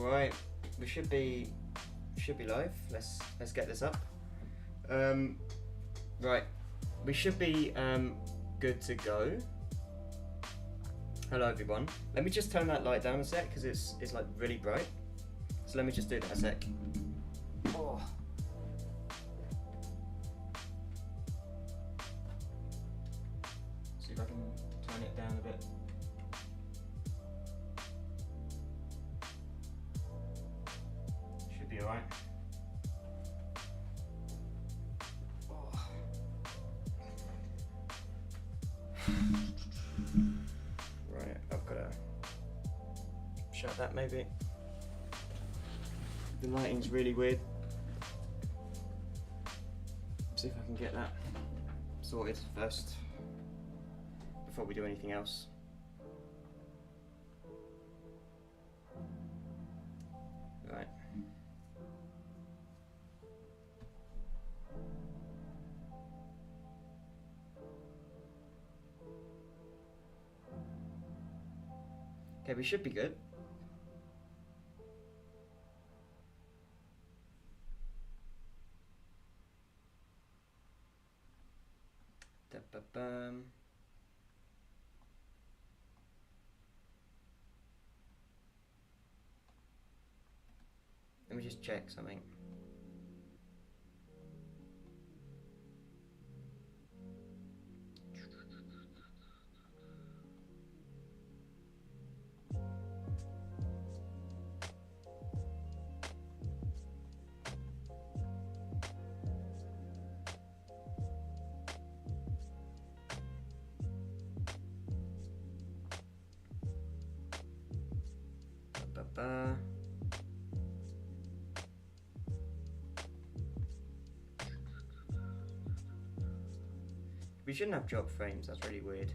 Right, we should be live. Let's get this up. Right, we should be good to go. Hello everyone. Let me just turn that light down a sec because it's like really bright. So let me just do that a sec. Oh. See if I can turn it down a bit. Should be alright. Oh. Right, I've got to shut that maybe. The lighting's really weird. See if I can get that sorted first before we do anything else. Right. Okay, we should be good. Da-ba-bum. Let me just check something. Ba-ba. We shouldn't have drop frames, that's really weird.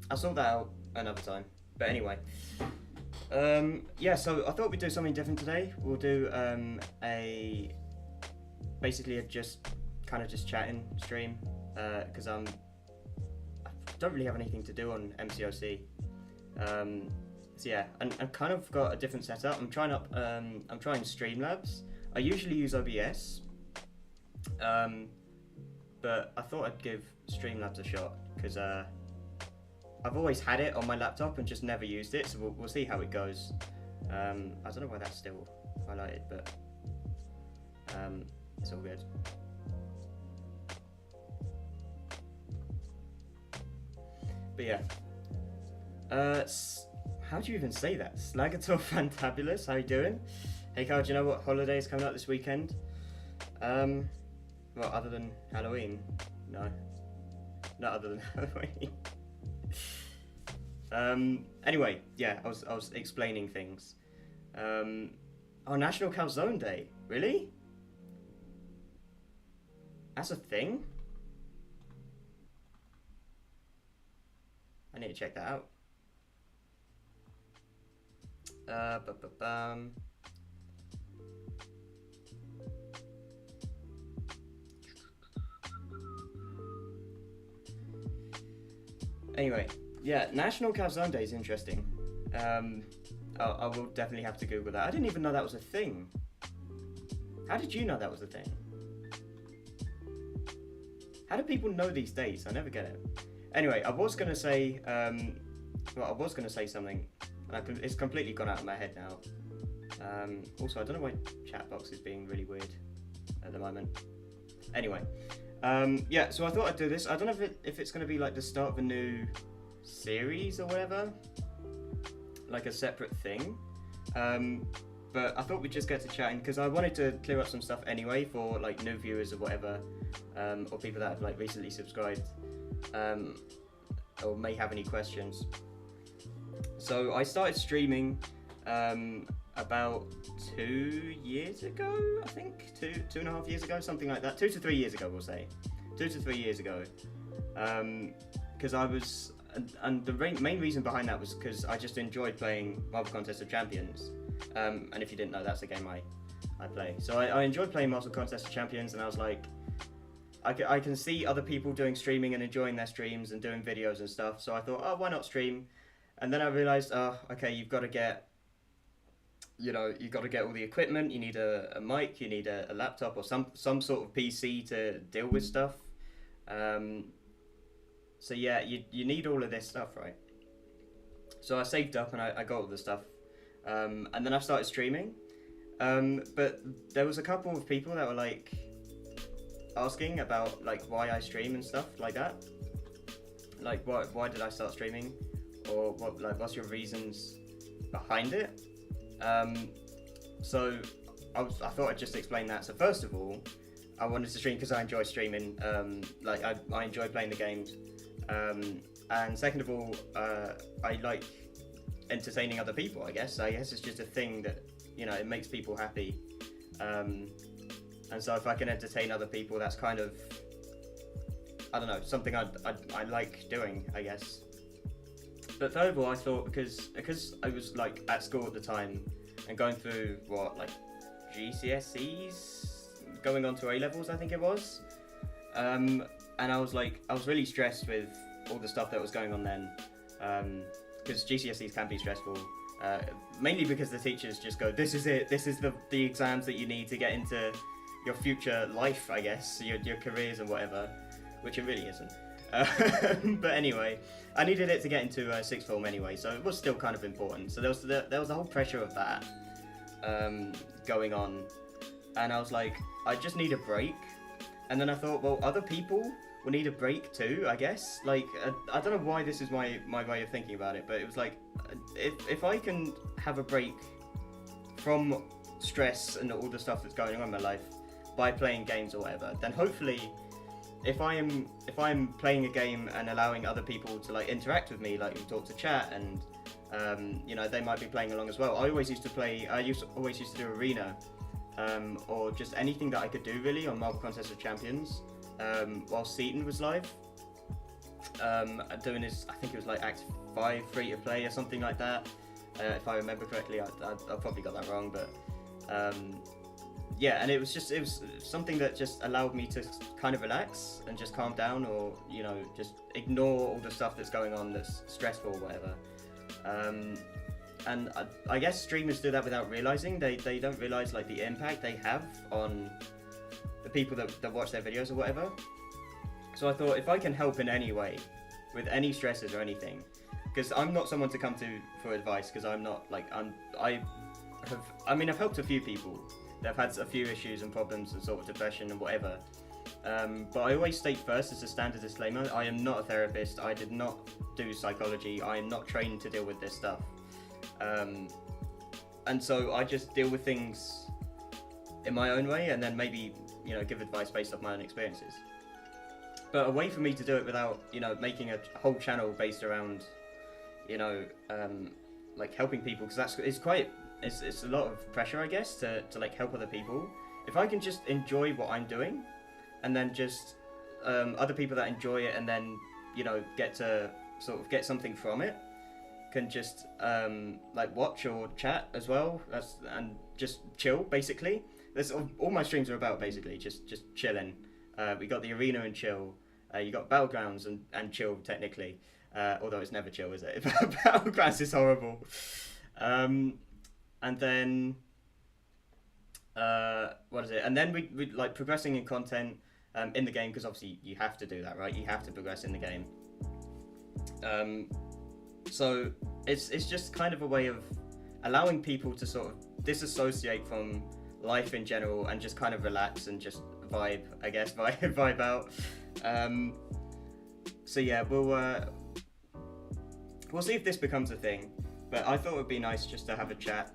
I'll sort that out another time. But anyway. Yeah, so I thought we'd do something different today. We'll do basically a just chatting stream. Because I don't really have anything to do on MCOC. So yeah, and I've kind of got a different setup. I'm trying Streamlabs. I usually use OBS. But I thought I'd give Streamlabs a shot because I've always had it on my laptop and just never used it, so we'll see how it goes. I don't know why that's still highlighted, but it's all good. But yeah, how do you even say that? Slagator Fantabulous, how you doing? Hey Carl, do you know what holiday is coming up this weekend? Well, other than Halloween? No. Not other than Halloween. Anyway, yeah, I was explaining things. Oh, National Calzone Day. Really? That's a thing? I need to check that out. Anyway, yeah, National Calzone Day is interesting. I will definitely have to Google that. I didn't even know that was a thing. How did you know that was a thing? How do people know these dates? I never get it. Anyway, I was gonna say, something. It's completely gone out of my head now. Also, I don't know why chat box is being really weird at the moment. Anyway. Yeah, so I thought I'd do this. I don't know if it's going to be like the start of a new series or whatever, like a separate thing. But I thought we'd just get to chatting because I wanted to clear up some stuff anyway for like new viewers or whatever, or people that have like recently subscribed, or may have any questions. So I started streaming about 2 years ago, I think, two and a half years ago, something like that. 2 to 3 years ago, we'll say. 2 to 3 years ago. Because I was, and the main reason behind that was because I just enjoyed playing Marvel Contest of Champions. And if you didn't know, that's the game I play. So I enjoyed playing Marvel Contest of Champions, and I was like, I can see other people doing streaming and enjoying their streams and doing videos and stuff. So I thought, oh, why not stream? And then I realized, oh, okay, you've got to get you know, you got to get all the equipment. You need a mic. You need a laptop or some sort of PC to deal with stuff. Um, so yeah, you need all of this stuff, right? So I saved up and I got all the stuff, and then I started streaming. But there was a couple of people that were like asking about like why I stream and stuff like that. Like why did I start streaming, or what's your reasons behind it? So I thought I'd just explain that. So first of all, I wanted to stream because I enjoy streaming. Like I enjoy playing the games. And second of all, I like entertaining other people. I guess it's just a thing that, you know, it makes people happy. And so if I can entertain other people, that's kind of, I don't know, something I like doing, I guess. But third of all, I thought because I was like at school at the time and going through like GCSEs, going on to A levels, I think it was. And I was really stressed with all the stuff that was going on then, because GCSEs can be stressful. Mainly because the teachers just go, this is it, this is the exams that you need to get into your future life, I guess, your careers and whatever, which it really isn't. But anyway, I needed it to get into sixth form anyway, so it was still kind of important. So there was the whole pressure of that going on, and I was like, I just need a break. And then I thought, well, other people will need a break too, I guess. Like, I don't know why this is my way of thinking about it, but it was like, if I can have a break from stress and all the stuff that's going on in my life by playing games or whatever, then hopefully, if I'm playing a game and allowing other people to like interact with me, like we talk to chat, and you know, they might be playing along as well. I always used to do arena, or just anything that I could do really on Marble Contest of Champions, while Seaton was live, doing his, I think it was like Act 5 free to play or something like that, if I remember correctly. I probably got that wrong, but yeah, and it was something that just allowed me to kind of relax and just calm down, or, you know, just ignore all the stuff that's going on that's stressful or whatever. And I guess streamers do that without realizing. They don't realize like the impact they have on the people that watch their videos or whatever. So I thought, if I can help in any way with any stresses or anything, because I'm not someone to come to for advice, because I'm not like, I've helped a few people that have had a few issues and problems and sort of depression and whatever. But I always state first, as a standard disclaimer, I am not a therapist. I did not do psychology. I am not trained to deal with this stuff. And so I just deal with things in my own way, and then maybe, you know, give advice based off my own experiences. But a way for me to do it without, you know, making a whole channel based around, you know, like helping people, because it's a lot of pressure, I guess, to like help other people. If I can just enjoy what I'm doing, and then just other people that enjoy it and then, you know, get to sort of get something from it, can just like watch or chat as well, and just chill, basically. That's all my streams are about, basically, just chilling. We got the arena and chill, you got battlegrounds and chill, technically, although it's never chill, is it? Battlegrounds is horrible. And then what is it? And then we like progressing in content in the game, because obviously you have to do that, right? You have to progress in the game. So it's just kind of a way of allowing people to sort of disassociate from life in general and just kind of relax and just vibe, I guess, vibe out. So yeah, we'll see if this becomes a thing. But I thought it would be nice just to have a chat,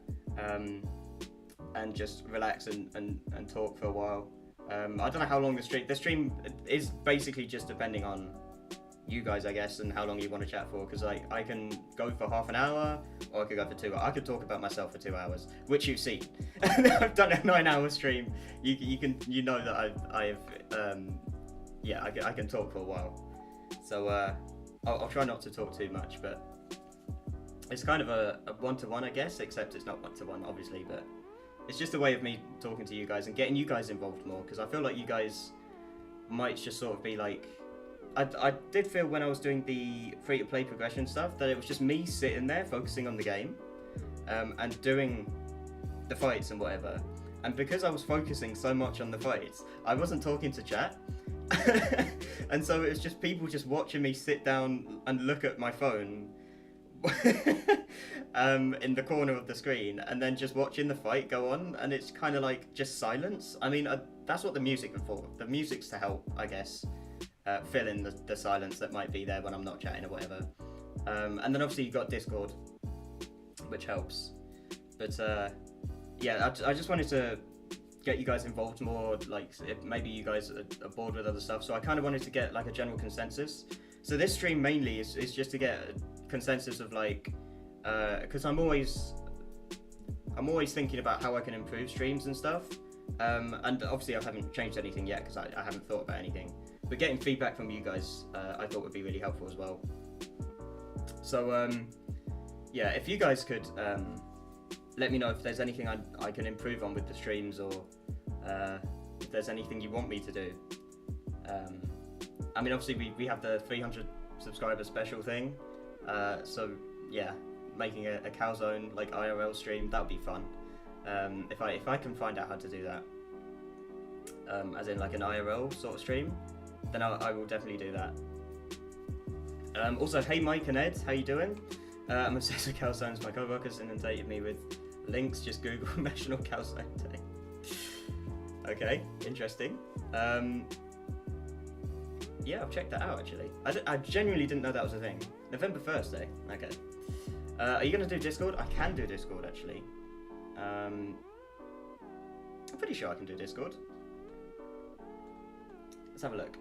and just relax and talk for a while. I don't know how long the stream is basically just depending on you guys, I guess, and how long you want to chat for, because I can go for half an hour, or I could go for 2 hours. I could talk about myself for 2 hours, which you've seen. I've done a 9-hour stream. You know that I can talk for a while. So I'll try not to talk too much, but it's kind of a one-to-one, I guess, except it's not one-to-one, obviously, but it's just a way of me talking to you guys and getting you guys involved more, because I feel like you guys might just sort of be like, I did feel when I was doing the free-to-play progression stuff that it was just me sitting there focusing on the game, and doing the fights and whatever. And because I was focusing so much on the fights, I wasn't talking to chat. And so it was just people just watching me sit down and look at my phone in the corner of the screen, and then just watching the fight go on, and it's kind of like just silence. I mean, that's what the music is for. The music's to help, I guess, fill in the silence that might be there when I'm not chatting or whatever. And then obviously you've got Discord, which helps. But yeah, I just wanted to get you guys involved more, like if maybe you guys are bored with other stuff, so I kind of wanted to get like a general consensus. So this stream mainly is just to get a consensus of like, because I'm always thinking about how I can improve streams and stuff, and obviously I haven't changed anything yet because I haven't thought about anything, but getting feedback from you guys I thought would be really helpful as well. So yeah, if you guys could let me know if there's anything I can improve on with the streams, or if there's anything you want me to do. I mean, obviously we have the 300 subscriber special thing, so yeah, making a Calzone like IRL stream, that would be fun. If I can find out how to do that, as in like an IRL sort of stream, then I will definitely do that. Also, hey Mike and Ed, how you doing? I'm obsessed with calzones. My co-workers inundated me with links. Just Google National Calzone Day. Okay, interesting. Yeah, I've checked that out actually. I genuinely didn't know that was a thing. November 1st, eh? Okay. Are you going to do Discord? I can do Discord actually. I'm pretty sure I can do Discord. Let's have a look.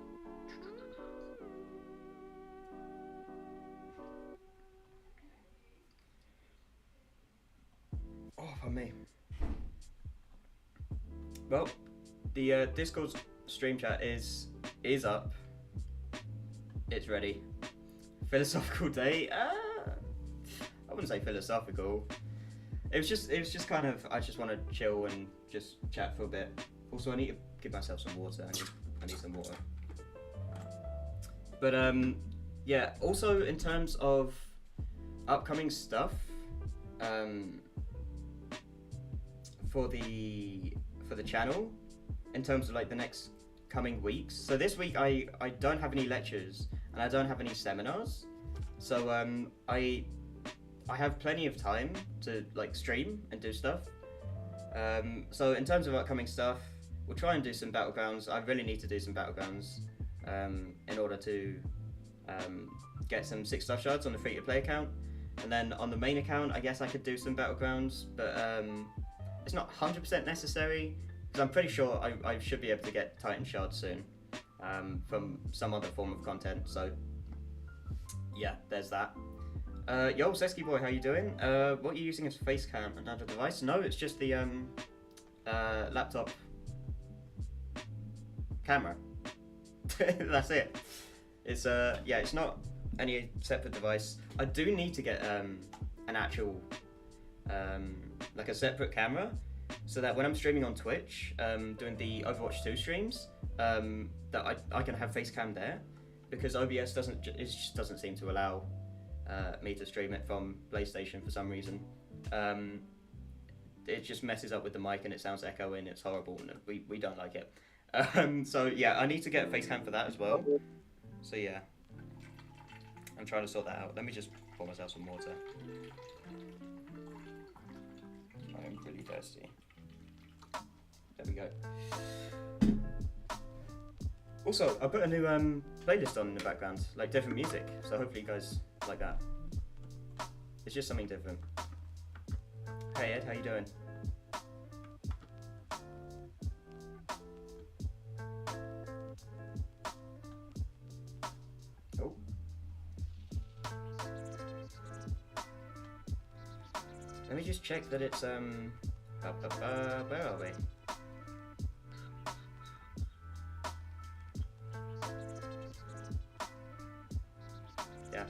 Oh, for me. Well, the Discord stream chat is up. It's ready. Philosophical day. I wouldn't say philosophical. It was just kind of, I just want to chill and just chat for a bit. Also, I need to give myself some water. I need some water. But yeah. Also, in terms of upcoming stuff, for the channel, in terms of like the next coming weeks. So this week I don't have any lectures and I don't have any seminars. So I have plenty of time to like stream and do stuff. So in terms of upcoming stuff, we'll try and do some battlegrounds. I really need to do some battlegrounds in order to get some 6 star shards on the free-to-play account. And then on the main account, I guess I could do some battlegrounds, but it's not 100% necessary, because I'm pretty sure I should be able to get Titan shards soon from some other form of content. So yeah, there's that. Yo, Sesky boy, how you doing? What are you using as face cam? Another device? No, it's just the laptop camera. That's it. It's yeah, it's not any separate device. I do need to get an actual like a separate camera, so that when I'm streaming on Twitch, doing the Overwatch 2 streams, that I can have face cam there, because OBS just doesn't seem to allow me to stream it from PlayStation for some reason. It just messes up with the mic and it sounds echoing. It's horrible and we don't like it. So yeah, I need to get a face cam for that as well. So yeah, I'm trying to sort that out. Let me just pour myself some water. I'm really thirsty. There we go. Also, I put a new playlist on in the background, like different music, so hopefully you guys like that. It's just something different. Hey Ed, how you doing? Oh. Let me just check that it's where are we? Yeah.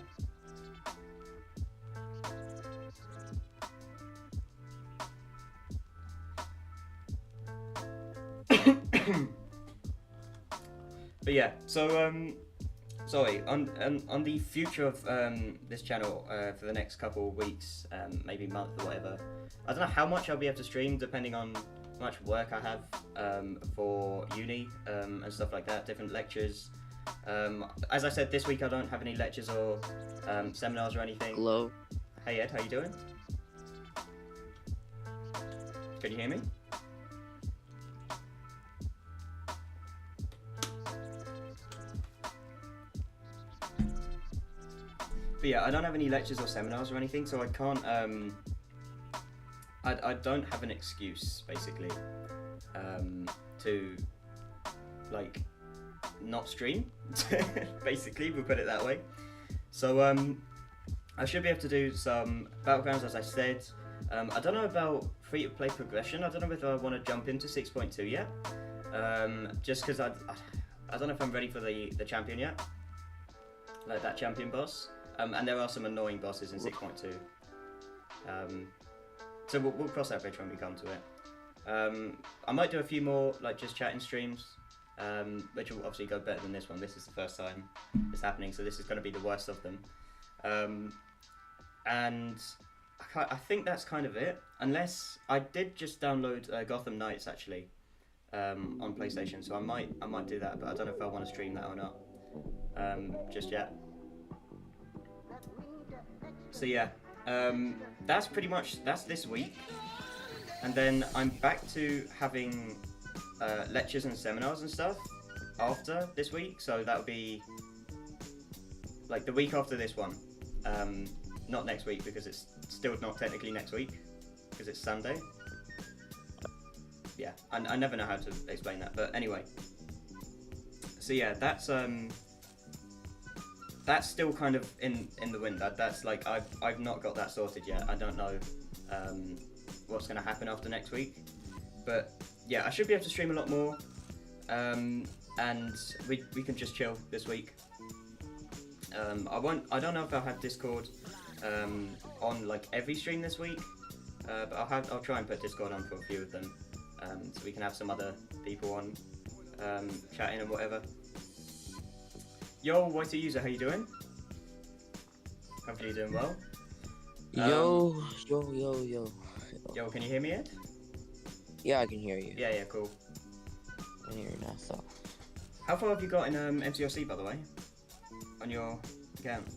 But yeah, so sorry, on the future of this channel for the next couple of weeks, maybe month or whatever. I don't know how much I'll be able to stream depending on how much work I have for uni and stuff like that, different lectures. As I said, this week I don't have any lectures or seminars or anything. Hello. Hey Ed, how you doing? Can you hear me? But yeah, I don't have any lectures or seminars or anything, so I can't. I don't have an excuse basically to like not stream. Basically, we'll put it that way. So I should be able to do some battlegrounds, as I said. I don't know about free-to-play progression. I don't know whether I want to jump into 6.2 yet. Just because I don't know if I'm ready for the champion yet, like that champion boss. And there are some annoying bosses in 6.2. So we'll cross that bridge when we come to it. I might do a few more like just chatting streams, which will obviously go better than this one. This is the first time it's happening, so this is going to be the worst of them. And I think that's kind of it. Unless I did just download Gotham Knights actually on PlayStation, so I might do that, but I don't know if I want to stream that or not just yet. So yeah, that's pretty much this week, and then I'm back to having lectures and seminars and stuff after this week. So that'll be like the week after this one. Not next week because it's still not technically next week because it's Sunday. Yeah, I never know how to explain that, but anyway. So yeah, that's still kind of in the wind. That's like I've not got that sorted yet. I don't know what's going to happen after next week, but yeah, I should be able to stream a lot more, and we can just chill this week. I don't know if I'll have Discord on like every stream this week, but I'll try and put Discord on for a few of them, so we can have some other people on chatting and whatever. Yo, Whitey User, how you doing? Hopefully you're doing well. Yo. Yo, can you hear me, Ed? Yeah, I can hear you. Yeah, cool. I can hear you now, so. How far have you got in MCRC, by the way? On your account?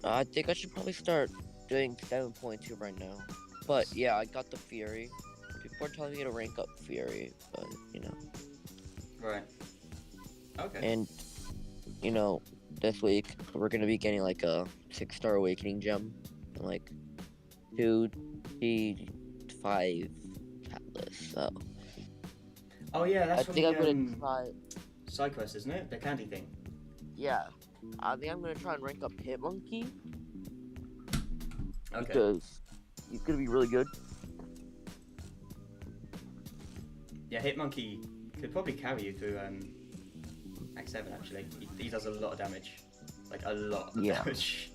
I think I should probably start doing 7.2 right now. But yeah, I got the Fury. People are telling me to rank up Fury, but you know. Right. Okay. And you know, this week we're gonna be getting like a 6-star awakening gem and like 2 T5 catalysts. So. Oh yeah, that's I think I'm gonna try side quest, isn't it? The candy thing. Yeah, I think I'm gonna try and rank up Hitmonkey. Okay. Because he's gonna be really good. Yeah, Hitmonkey could probably carry you through Act 7 actually. He does a lot of damage. Like a lot of damage.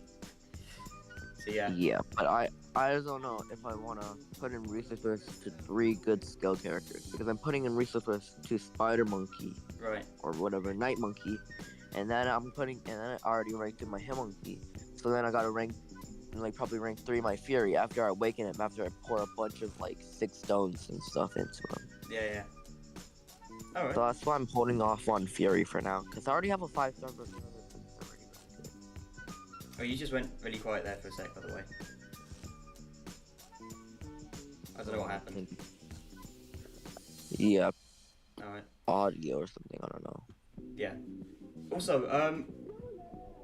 So yeah. Yeah, but I just don't know if I wanna put in resources to 3 good skill characters, because I'm putting in resources to Spider Monkey. Right. Or whatever, Night Monkey. And then I already ranked in my Hitmonkey. So then I gotta rank, like probably rank 3 my Fury after I awaken him, after I pour a bunch of like 6 stones and stuff into him. Yeah. Alright. So that's why I'm holding off on Fury for now, because I already have a 5-star version of it. It's already really good. Oh, you just went really quiet there for a sec, by the way. I don't know what happened. Yeah. Alright. Audio or something, I don't know. Yeah. Also,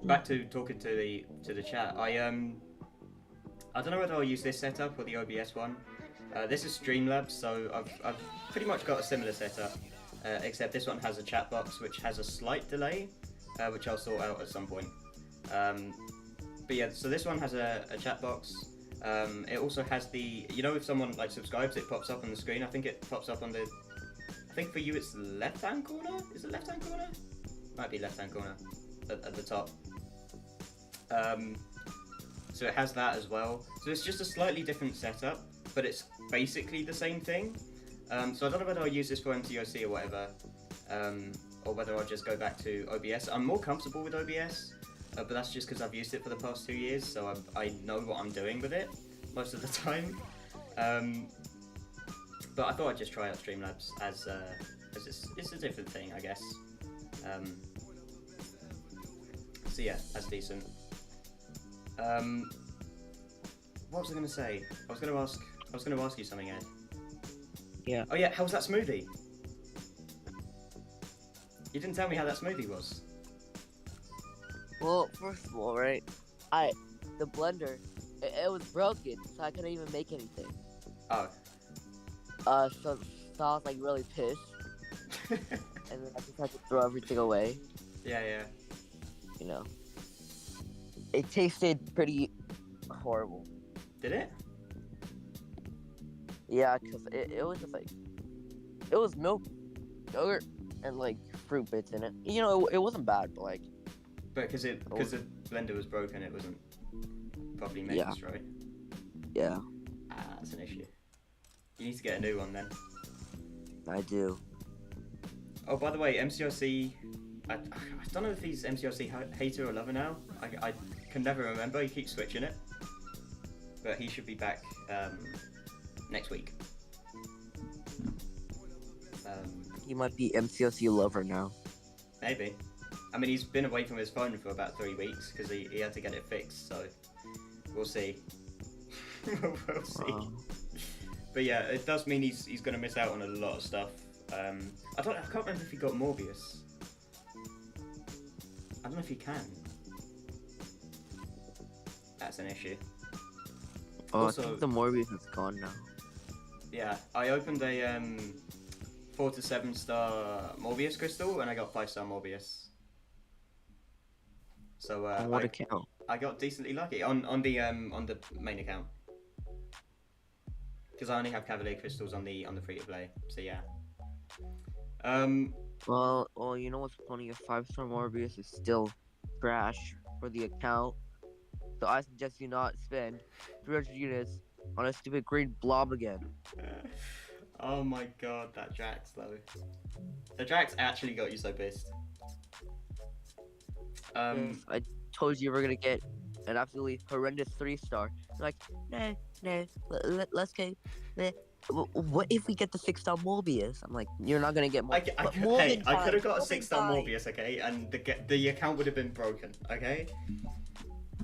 back to talking to the chat. I don't know whether I'll use this setup or the OBS one. This is Streamlabs, so I've pretty much got a similar setup, except this one has a chat box which has a slight delay, which I'll sort out at some point. But yeah, so this one has a chat box. It also has the, you know, if someone like subscribes, it pops up on the screen. I think it pops up on the, I think for you it's left-hand corner. Is it left-hand corner? Might be left-hand corner at the top. So it has that as well. So it's just a slightly different setup, but it's basically the same thing. So I don't know whether I'll use this for MTOC or whatever. or whether I'll just go back to OBS. I'm more comfortable with OBS, but that's just because I've used it for the past 2 years, so I know what I'm doing with it most of the time. But I thought I'd just try out Streamlabs as it's a different thing, I guess. So yeah, that's decent. What was I gonna say? I was gonna ask you something, Ed. Yeah. Oh yeah, how was that smoothie? You didn't tell me how that smoothie was. Well, first of all, right, the blender, it was broken, so I couldn't even make anything. Oh. So I was like really pissed, and then I just had to throw everything away. Yeah. You know, it tasted pretty horrible. Did it? Yeah, cause it was just like, it was milk, yogurt, and like fruit bits in it. You know, it wasn't bad, but like. But because the blender was broken, it wasn't properly mixed, right? Yeah. That's an issue. You need to get a new one then. I do. Oh, by the way, MCRC. I don't know if he's MCRC hater or lover now. I can never remember. He keeps switching it. But he should be back next week. He might be MCLC lover now. Maybe. I mean, he's been away from his phone for about 3 weeks because he had to get it fixed. So we'll see. We'll see. But yeah, it does mean he's going to miss out on a lot of stuff. I can't remember if he got Morbius. I don't know if he can. That's an issue. Oh, Also, I think the Morbius is gone now. Yeah, I opened a 4 to 7 star Morbius crystal and I got 5-star Morbius. So on what account? I got decently lucky on the main account. Because I only have Cavalier crystals on the free to play. So yeah. Well, you know what's funny? A 5-star Morbius is still trash for the account. So I suggest you not spend 300 units on a stupid green blob again. Oh my god, that Drax though. The Drax actually got you so pissed. Yes, I told you were gonna get an absolutely horrendous 3-star. Like, nah, let's get. What if we get the 6-star Morbius? I'm like, you're not gonna get more. I could have got a 6-star Morbius, okay, and the account would have been broken, okay.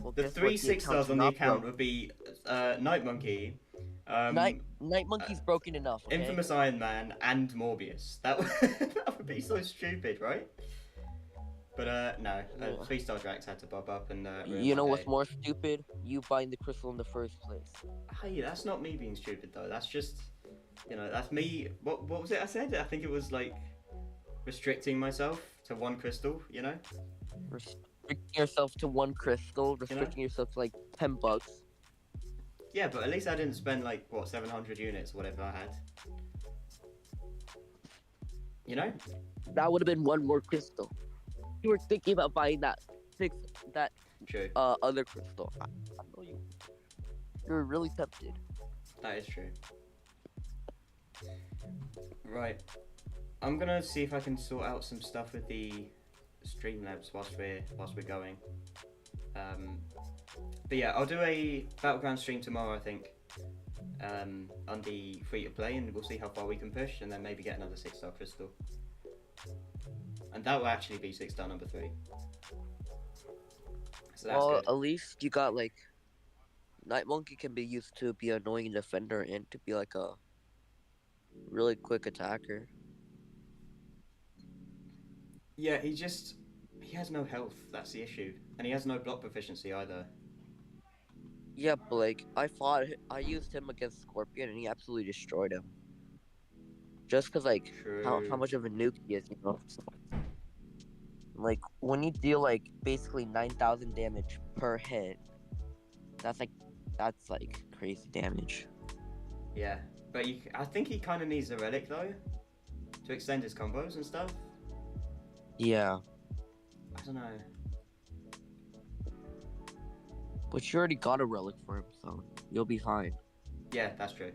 Well, the 3 6-stars on the account would be Night Monkey. Night Monkey's broken enough. Okay? Infamous Iron Man and Morbius. That would be so stupid, right? But no, 3-star Drax had to bob up and. You know what's more stupid? You buying the crystal in the first place. Hey, that's not me being stupid though. That's just, that's me. What was it I said? I think it was like restricting myself to one crystal. Restricting yourself to one crystal. Restricting yourself to like $10. Yeah, but at least I didn't spend like 700 units, whatever I had. That would have been one more crystal. You were thinking about buying that True. Other crystal. I know you. You're really tempted. That is true. Right. I'm gonna see if I can sort out some stuff with the Streamlabs whilst we're going. But yeah, I'll do a Battleground stream tomorrow, I think. On the free to play, and we'll see how far we can push, and then maybe get another 6-star crystal. And that will actually be 6-star number 3. So that's good. At least you got like Night Monkey can be used to be an annoying defender and to be like a really quick attacker. Yeah, he has no health. That's the issue, and he has no block proficiency either. Yeah, but like I used him against Scorpion and he absolutely destroyed him. Just cause like how much of a nuke he is, Like when you deal like basically 9,000 damage per hit, that's like crazy damage. Yeah, but I think he kind of needs a relic though, to extend his combos and stuff. Yeah. I don't know. But you already got a relic for him, so you'll be fine. Yeah, that's true.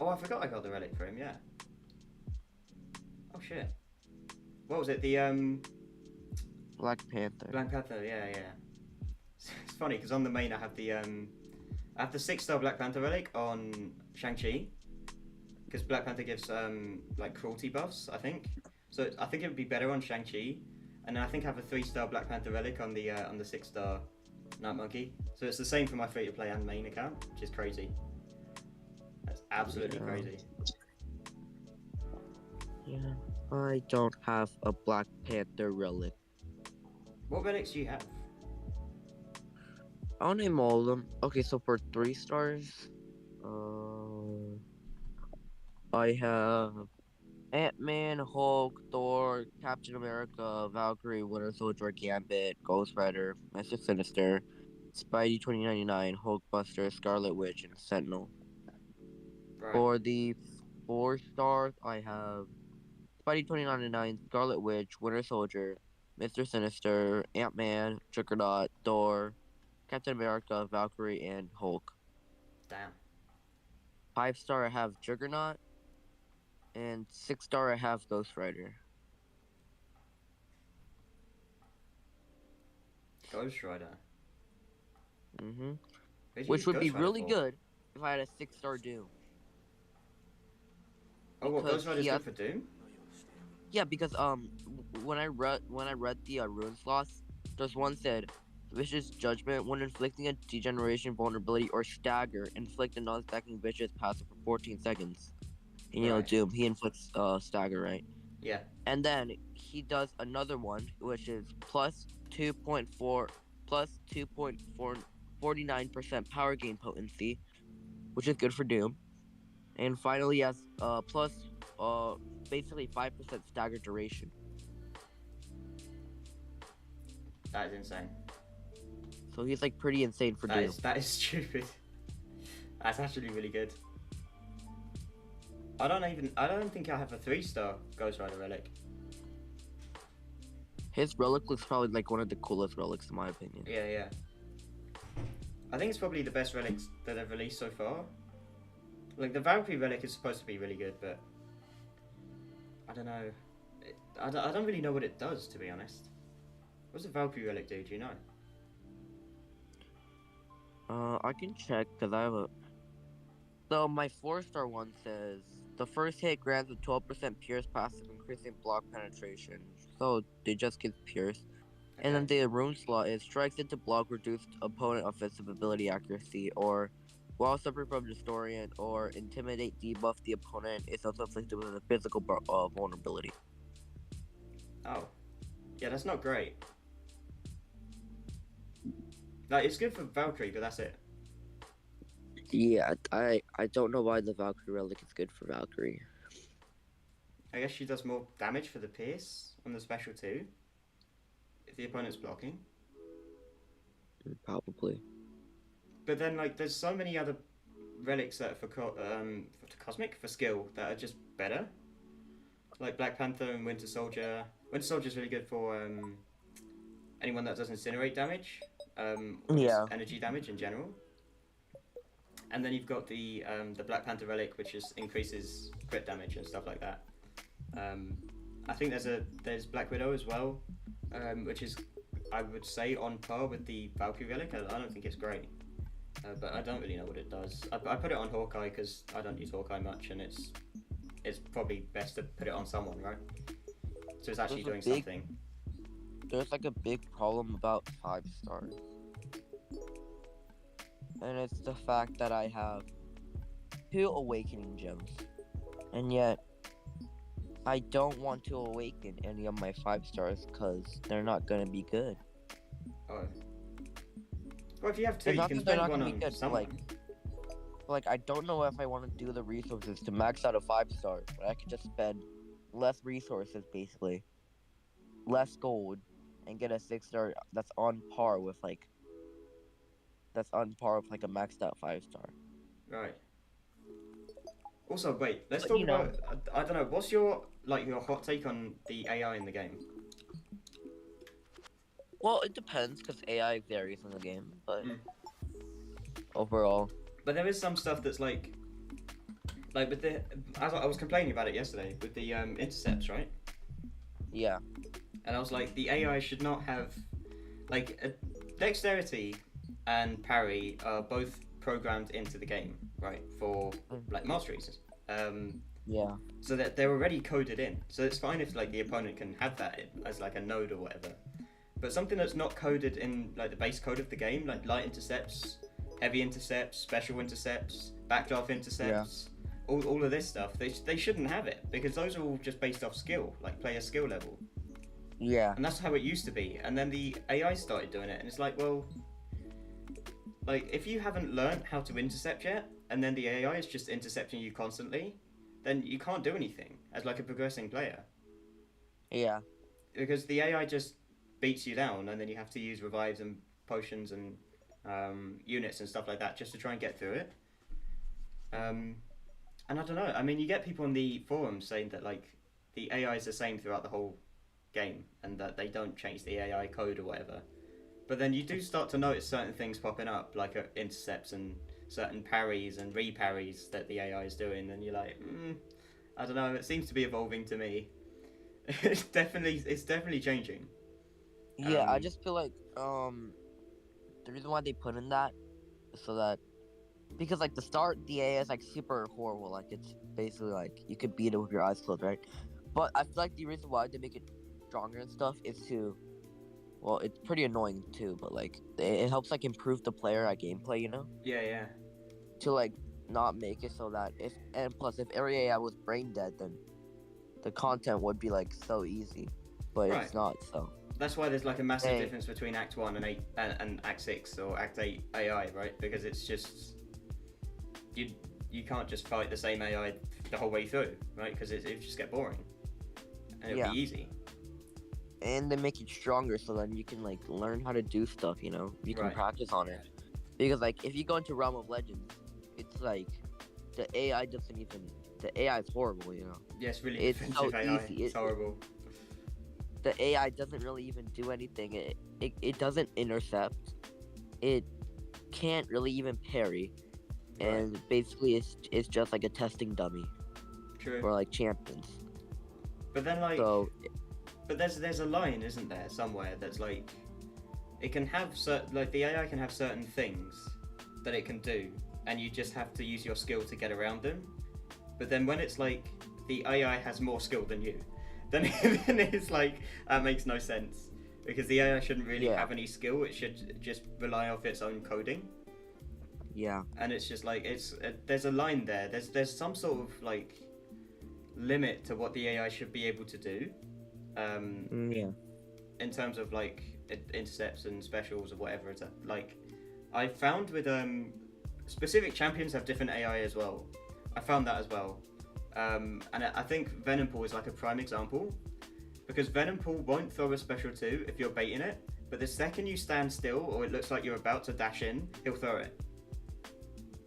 Oh, I forgot I got the relic for him, yeah. Oh shit. what was it? The Black Panther. Black Panther. Yeah, yeah. It's funny because on the main I have the 6-star Black Panther relic on Shang-Chi because Black Panther gives like cruelty buffs, I think. So I think it would be better on Shang-Chi, and then I think I have a 3-star Black Panther relic on the 6-star Night Monkey. So it's the same for my free-to-play and main account, which is crazy. That's absolutely crazy. Yeah, I don't have a Black Panther relic. What relics do you have? I'll name all of them. Okay, so for 3 stars, I have Ant-Man, Hulk, Thor, Captain America, Valkyrie, Winter Soldier, Gambit, Ghost Rider, Mr. Sinister, Spidey 2099, Hulkbuster, Scarlet Witch, and Sentinel. Right. For the 4 stars, I have Spidey 2099, Scarlet Witch, Winter Soldier, Mr. Sinister, Ant-Man, Juggernaut, Thor, Captain America, Valkyrie, and Hulk. Damn. 5-star, I have Juggernaut, and 6-star, I have Ghost Rider. Ghost Rider. Mm-hmm. Who'd you Which use would Ghost be Rider really for? good if I had a 6-star Doom. Oh, what? Because Ghost Rider's he good has, for Doom? yeah, because when I read the rune slots, there's one said vicious judgment when inflicting a degeneration vulnerability or stagger, inflict a non-stacking vicious passive for 14 seconds. And you know Right. Doom, he inflicts stagger, right? Yeah. And then he does another one which is plus 2.4 plus 2.49% power gain potency, which is good for Doom. And finally, he has plus basically 5% stagger duration. That is insane. So he's like pretty insane for Doom. That is stupid. That's actually really good. I don't think I have a 3-star Ghost Rider relic. His relic looks probably like one of the coolest relics in my opinion. Yeah, yeah. I think it's probably the best relics that they've released so far. Like the Valkyrie relic is supposed to be really good, but I don't know. I don't really know what it does, to be honest. What's the Valkyrie relic do? Do you know? I can check because I have a. So my 4-star one says the first hit grants a 12% pierce passive, increasing block penetration. So they just give pierce. Okay. And then the rune slot is strikes into block reduced opponent offensive ability accuracy, or while suffering from disorient or intimidate debuff the opponent is also afflicted with a physical vulnerability. Oh. Yeah, that's not great. Like, it's good for Valkyrie, but that's it. Yeah, I don't know why the Valkyrie relic is good for Valkyrie. I guess she does more damage for the pierce on the special too. If the opponent's blocking. Probably. But then, like, there's so many other relics that are for Cosmic, for skill, that are just better. Like Black Panther and Winter Soldier. Winter Soldier's really good for anyone that does incinerate damage. Or just energy damage in general. And then you've got the Black Panther relic, which just increases crit damage and stuff like that. I think there's Black Widow as well, which is, I would say, on par with the Valkyrie relic. I don't think it's great, but I don't really know what it does. I put it on Hawkeye because I don't use Hawkeye much, and it's probably best to put it on someone, right? So it's actually doing something. There's like a big problem about 5 stars. And it's the fact that I have 2 awakening gems. And yet I don't want to awaken any of my 5 stars because they're not gonna be good. Oh. Well, if you have 2, you can spend one on someone. Like I don't know if I want to do the resources to max out a 5 star, but I could just spend less resources, basically less gold, and get a 6-star that's on par with like a maxed out 5-star. Right. Also, wait, let's talk about. I don't know. What's your hot take on the AI in the game? Well, it depends because AI varies in the game, but overall. But there is some stuff that's like with the. As I was complaining about it yesterday with the intercepts, right? Yeah. And I was like, the AI should not have like dexterity and parry are both programmed into the game, right? For like Mhm. masteries. Um, Yeah. so that they're already coded in. So it's fine if like the opponent can have that as like a node or whatever. But something that's not coded in like the base code of the game, like light intercepts, heavy intercepts, special intercepts, backdraft Yeah. intercepts, all of this stuff, they shouldn't have it because those are all just based off skill, like player skill level. Yeah. And that's how it used to be. And then the AI started doing it, and it's like, well, like if you haven't learned how to intercept yet, and then the AI is just intercepting you constantly, then you can't do anything as like a progressing player Yeah. because the AI just beats you down, and then you have to use revives and potions and units and stuff like that just to try and get through it. Mhm. Um, and I don't know. I mean, you get people on the forums saying that like the AI is the same throughout the whole game, and that they don't change the AI code or whatever. But then you do start to notice certain things popping up, like intercepts and certain parries and reparries that the AI is doing, and you're like, I don't know. It seems to be evolving to me. It's definitely changing. Yeah. I Um, just feel like the reason why they put in that is so that because like the start the AI is like super horrible. Like it's basically like you could beat it with your eyes closed, right? But I feel like the reason why they make it stronger and stuff is to well, it's pretty annoying too, but like it helps like improve the player at gameplay, you know, yeah, yeah, to like not make it so that if and plus if every AI was brain dead, then the content would be like so easy, but right. it's not. So That's why there's like a massive hey, difference between Act One and Act Six or Act Eight AI, right? Because it's just you you can't just fight the same AI the whole way through, right? Because it just get boring and it'll yeah, be easy, and they make it stronger so then you can like learn how to do stuff. You know, you can right? practice on it because like if you go into Realm of Legends, it's like the AI doesn't even the AI is horrible. You know, Yeah, it's really it's so defensive AI. easy. It's horrible. The AI doesn't really even do anything. It doesn't intercept. It can't really even parry, Right. and basically it's just like a testing dummy True. for like champions. But then like, So but there's a line, isn't there, somewhere that's like, it can have like the AI can have certain things that it can do, and you just have to use your skill to get around them. But then when it's like the AI has more skill than you, then then it's like that makes no sense because the AI shouldn't really yeah, have any skill. It should just rely off its own coding, yeah, and it's just like there's a line there. There's some sort of like limit to what the AI should be able to do, um, yeah, in terms of like intercepts and specials or whatever. It's like I found with specific champions have different AI as well. I found that as well. And I think Venompool is like a prime example because Venompool won't throw a special 2 if you're baiting it, but the second you stand still or it looks like you're about to dash in, he'll throw it.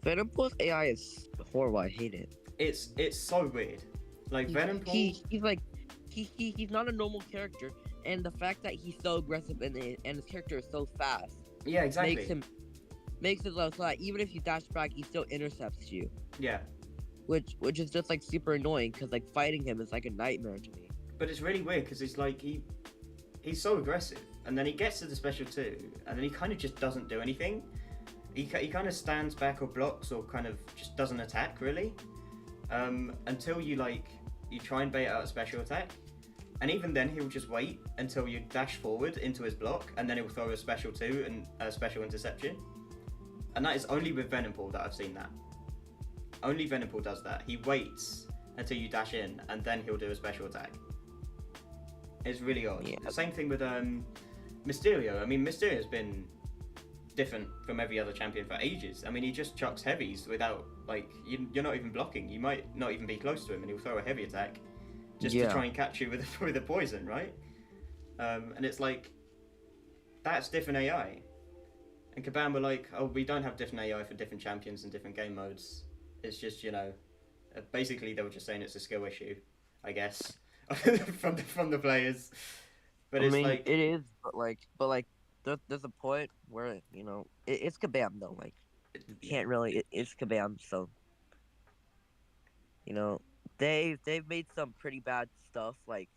Venompool's AI is horrible. I hate it. It's so weird. Like Venompool, He's like he's not a normal character, and the fact that he's so aggressive and his character is so fast yeah, makes exactly. him makes it so that even if you dash back, he still intercepts you, Yeah, which is just like super annoying because like fighting him is like a nightmare to me. but it's really weird because it's like he's so aggressive, and then he gets to the special 2, and then he kind of just doesn't do anything. He kind of stands back or blocks or kind of just doesn't attack really, until you try and bait out a special attack, and even then he'll just wait until you dash forward into his block, and then he'll throw a special 2 and a special interception. And that is only with Venompool that I've seen that. Only Venompool does that. He waits until you dash in, and then he'll do a special attack. It's really odd. Yeah, Same thing with Mysterio. I mean, Mysterio's been different from every other champion for ages. I mean, he just chucks heavies without, like, you're not even blocking. You might not even be close to him, and he'll throw a heavy attack just to yeah, try and catch you with a poison, right? And it's like, that's different AI. And Kabam were like, oh, we don't have different AI for different champions and different game modes. It's just, basically they were just saying it's a skill issue, I guess, from the players. But I it's mean like, it is, but like there's a point where it's Kabam though. Like you yeah, can't really it's Kabam, so you know they've made some pretty bad stuff like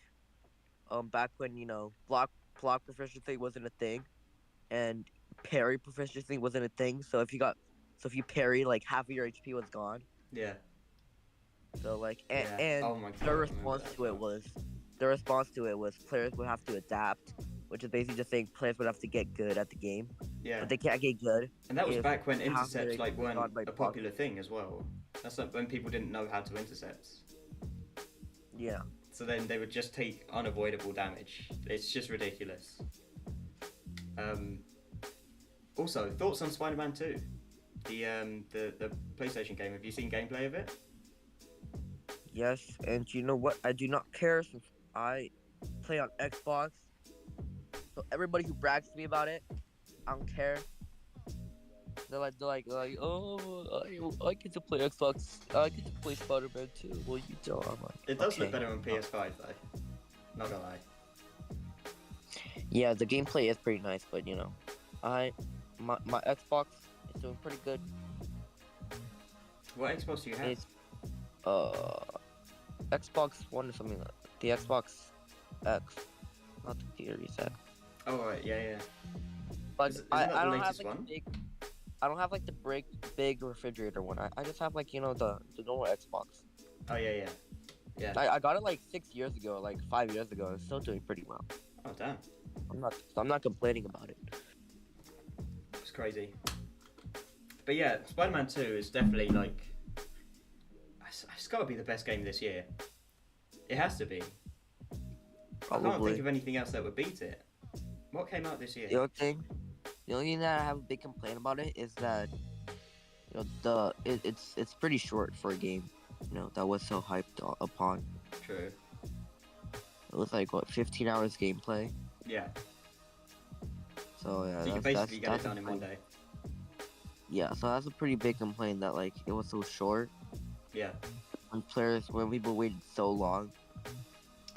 back when block proficiency wasn't a thing, and parry proficiency wasn't a thing. So if you parry, like half of your HP was gone. Yeah. So like, Yeah. and Oh my their god, I remember response that as to it well. was, their response to it was players would have to adapt, which is basically just saying players would have to get good at the game, Yeah. but they can't get good And that was if back when half of their intercepts like HP was weren't gone by a block. popular thing as well. That's like when people didn't know how to intercept. Yeah. So then they would just take unavoidable damage. It's just ridiculous. Um, Also, thoughts on Spider-Man 2? The PlayStation game. Have you seen gameplay of it? Yes, and you know what? I do not care since I play on Xbox. So everybody who brags to me about it, I don't care. They're like, oh, I get to play Xbox. I get to play Spider-Man too. Well, you don't. I'm like, It does look okay. better on PS5 though. Not gonna lie. Yeah, the gameplay is pretty nice, but my Xbox is doing pretty good. What Xbox do you have? It's Xbox One or something like the Xbox X, not the Series X. Oh right, yeah. Like Isn't that the I don't have latest like one? I don't have like the big refrigerator one. I just have like the normal Xbox. Oh yeah. I got it like 6 years ago, like 5 years ago. And it's still doing pretty well. Oh damn, I'm not complaining about it. it's crazy. But yeah, Spider-Man 2 is definitely like, it's got to be the best game this year. It has to be. I can't think Probably. of anything else that would beat it. What came out this year? The only thing that I have a big complaint about it is that it's pretty short for a game. That was so hyped upon. True. It was like what 15 hours gameplay. Yeah. So yeah, So you can basically get it done in one day. Yeah, so that's a pretty big complaint that like it was so short. Yeah. When people waited so long.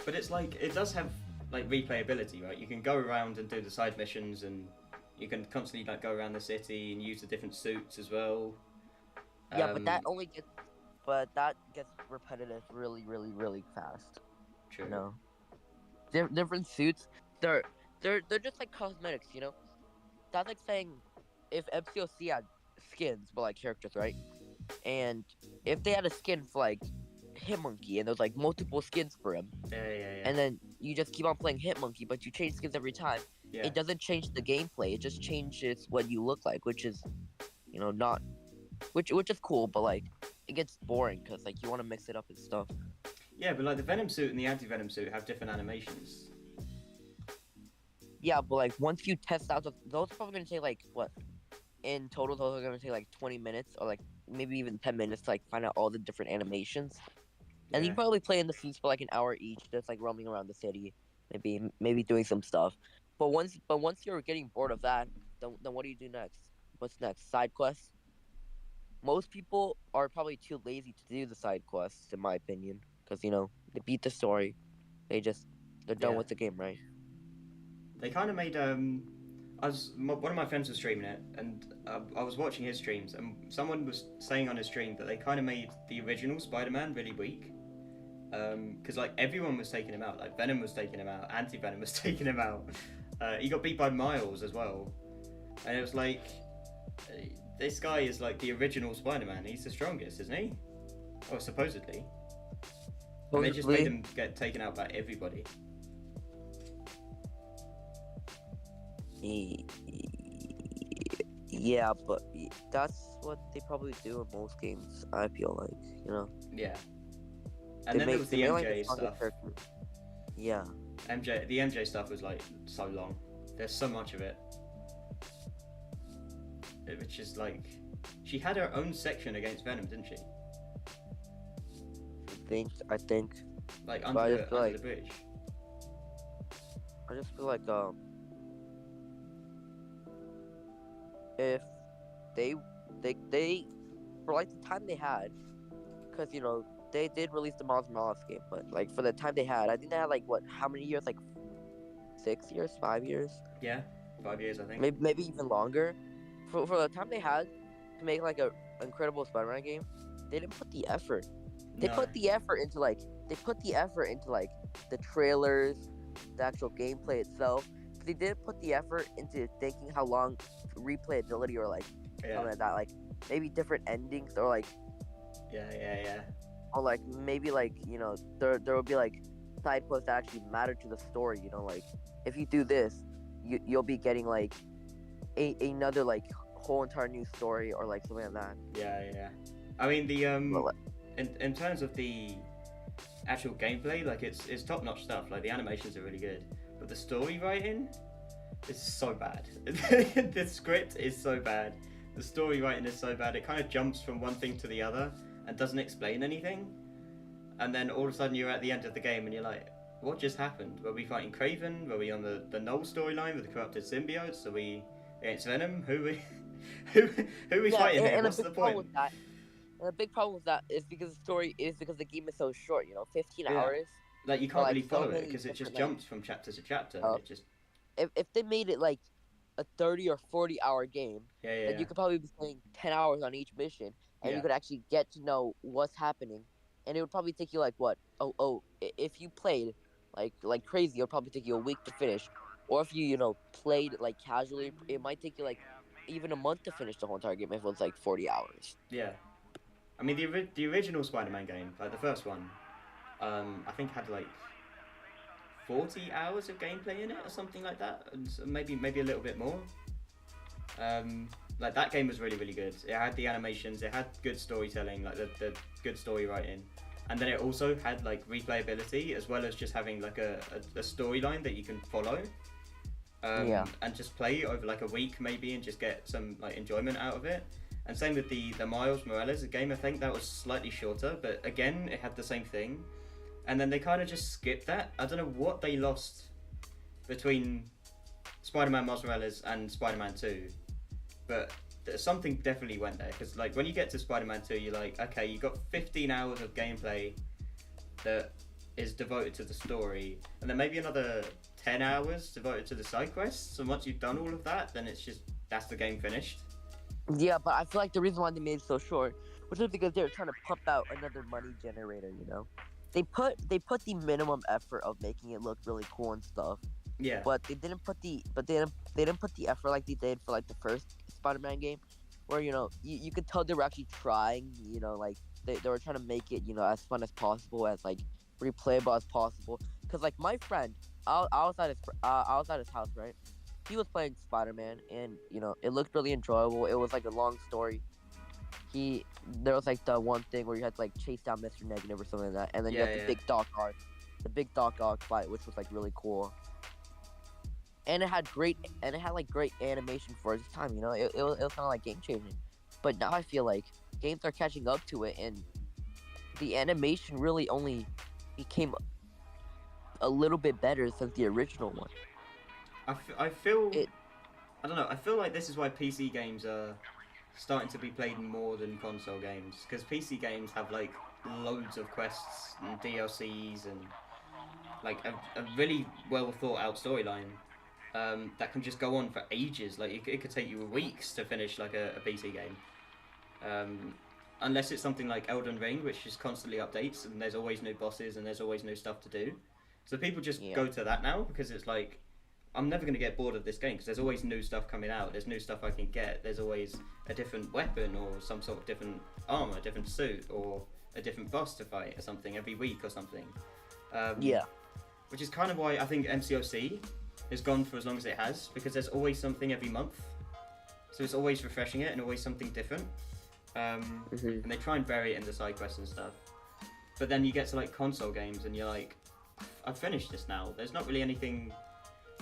But it's like, it does have like replayability, right? You can go around and do the side missions, and you can constantly like go around the city and use the different suits as well. Yeah, but that gets repetitive really, really, really fast. True. Different suits. They're just like cosmetics. That's like saying if MCOC had skins, but like characters, right? And if they had a skin for like Hitmonkey, and there's like multiple skins for him, Yeah. and then you just keep on playing Hitmonkey, but you change skins every time. Yeah. It doesn't change the gameplay. It just changes what you look like, which is, not, which is cool, but like it gets boring because like you want to mix it up and stuff. Yeah, but like the Venom suit and the anti-Venom suit have different animations. Yeah, but like once you test out those are probably gonna take like what, in total those are gonna take like 20 minutes or like maybe even 10 minutes to like find out all the different animations. And you Yeah. probably play in the suits for like an hour each, just like roaming around the city, maybe doing some stuff. But once you're getting bored of that, then what do you do next? What's next? Side quests? Most people are probably too lazy to do the side quests, in my opinion, because they beat the story. They're done Yeah. with the game, right? They kind of made one of my friends was streaming it, and I was watching his streams, and someone was saying on his stream that they kind of made the original Spider-Man really weak. Because like everyone was taking him out, like Venom was taking him out, Anti-Venom was taking him out. He got beat by Miles as well, and it was like, this guy is like the original Spider-Man. He's the strongest, isn't he? Or supposedly. And they just made him get taken out by everybody. Yeah, but that's what they probably do in most games. I feel like, Yeah. And then there was the MJ stuff. Yeah. The MJ stuff was like so long. There's so much of it. Which is like, she had her own section against Venom, didn't she? I think. Like under the bridge. I just feel like if they for like the time they had, because they did release the Miles Morales game, but like for the time they had, I think they had like what, how many years? Like 6 years, 5 years? Yeah, 5 years I think. Maybe even longer. For the time they had to make like a incredible Spider-Man game, they didn't put the effort. They put the effort into like the trailers, the actual gameplay itself. They didn't put the effort into thinking how long replayability or like Yeah. something like that, like maybe different endings or like Yeah. maybe like there will be like side quests that actually matter to the story. Like if you do this, you'll be getting like another like whole entire new story or like something like that. Yeah. I mean the Well, in terms of the actual gameplay, like it's top notch stuff. Like the animations are really good, but the story writing is so bad. The script is so bad. The story writing is so bad. It kind of jumps from one thing to the other and doesn't explain anything. And then all of a sudden you're at the end of the game and you're like, what just happened? Were we fighting Craven? Were we on the Null storyline with the corrupted symbiotes? Are we against Venom? Who are we yeah, fighting here? and a What's the big problem point? with that, and a big problem with that is because the game is so short. 15 Yeah, hours like you for can't like really so follow it many because it just different like jumps from chapter to chapter and uh, it just if they made it like a 30 or 40 hour game, then yeah you could probably be playing 10 hours on each mission, and you yeah could actually get to know what's happening. And it would probably take you like what? If you played like crazy, it would probably take you a week to finish. Or if you played like casually, it might take you like even a month to finish the whole entire game if it was like 40 hours. yeah. I mean the original Spider-Man game, like the first one, I think had like 40 hours of gameplay in it or something like that, and so maybe a little bit more. Like that game was really good. It had the animations, it had good storytelling, like the good story writing, and then it also had like replayability as well as just having like a storyline that you can follow. Yeah. And just play over like a week maybe and just get some like enjoyment out of it. And same with the Miles Morales game. I think that was slightly shorter, but again it had the same thing. And then they kind of just skipped that. I don't know what they lost between Spider-Man Miles Morales and Spider-Man 2, but something definitely went there because like when you get to Spider-Man 2, you're like, okay, you got 15 hours of gameplay that is devoted to the story, and then maybe another 10 hours devoted to the side quests. And once you've done all of that, then that's the game finished. Yeah, but I feel like the reason why they made it so short was just because they were trying to pump out another money generator. They put the minimum effort of making it look really cool and stuff, Yeah, but they didn't put the effort like they did for like the first Spider-Man game, where you could tell they were actually trying. Like they were trying to make it as fun as possible, as like replayable as possible. Cause like my friend, I was at his house, right? He was playing Spider-Man, and it looked really enjoyable. It was like a long story. There was like the one thing where you had to like chase down Mr. Negative or something like that, and then you had yeah. the big Doc Ock fight, which was like really cool. And it had like great animation for its time. It was kind of like game changing. But now I feel like games are catching up to it, and the animation really only became a little bit better since the original one. I feel It I don't know. I feel like this is why PC games are starting to be played more than console games because PC games have like loads of quests and DLCs and like a really well thought out storyline that can just go on for ages. Like it could take you weeks to finish like a PC game, um, unless it's something like Elden Ring, which just constantly updates and there's always new bosses and there's always new stuff to do. So people just Yeah. go to that now because it's like I'm never going to get bored of this game because there's always new stuff coming out. There's new stuff I can get. There's always a different weapon or some sort of different armor, a different suit, or a different boss to fight or something every week or something. Um, Yeah. which is kind of why I think MCOC has gone for as long as it has because there's always something every month. So it's always refreshing it and always something different. Hmm. And they try and vary it in the side quests and stuff. But then you get to like console games and you're like, I've finished this now. There's not really anything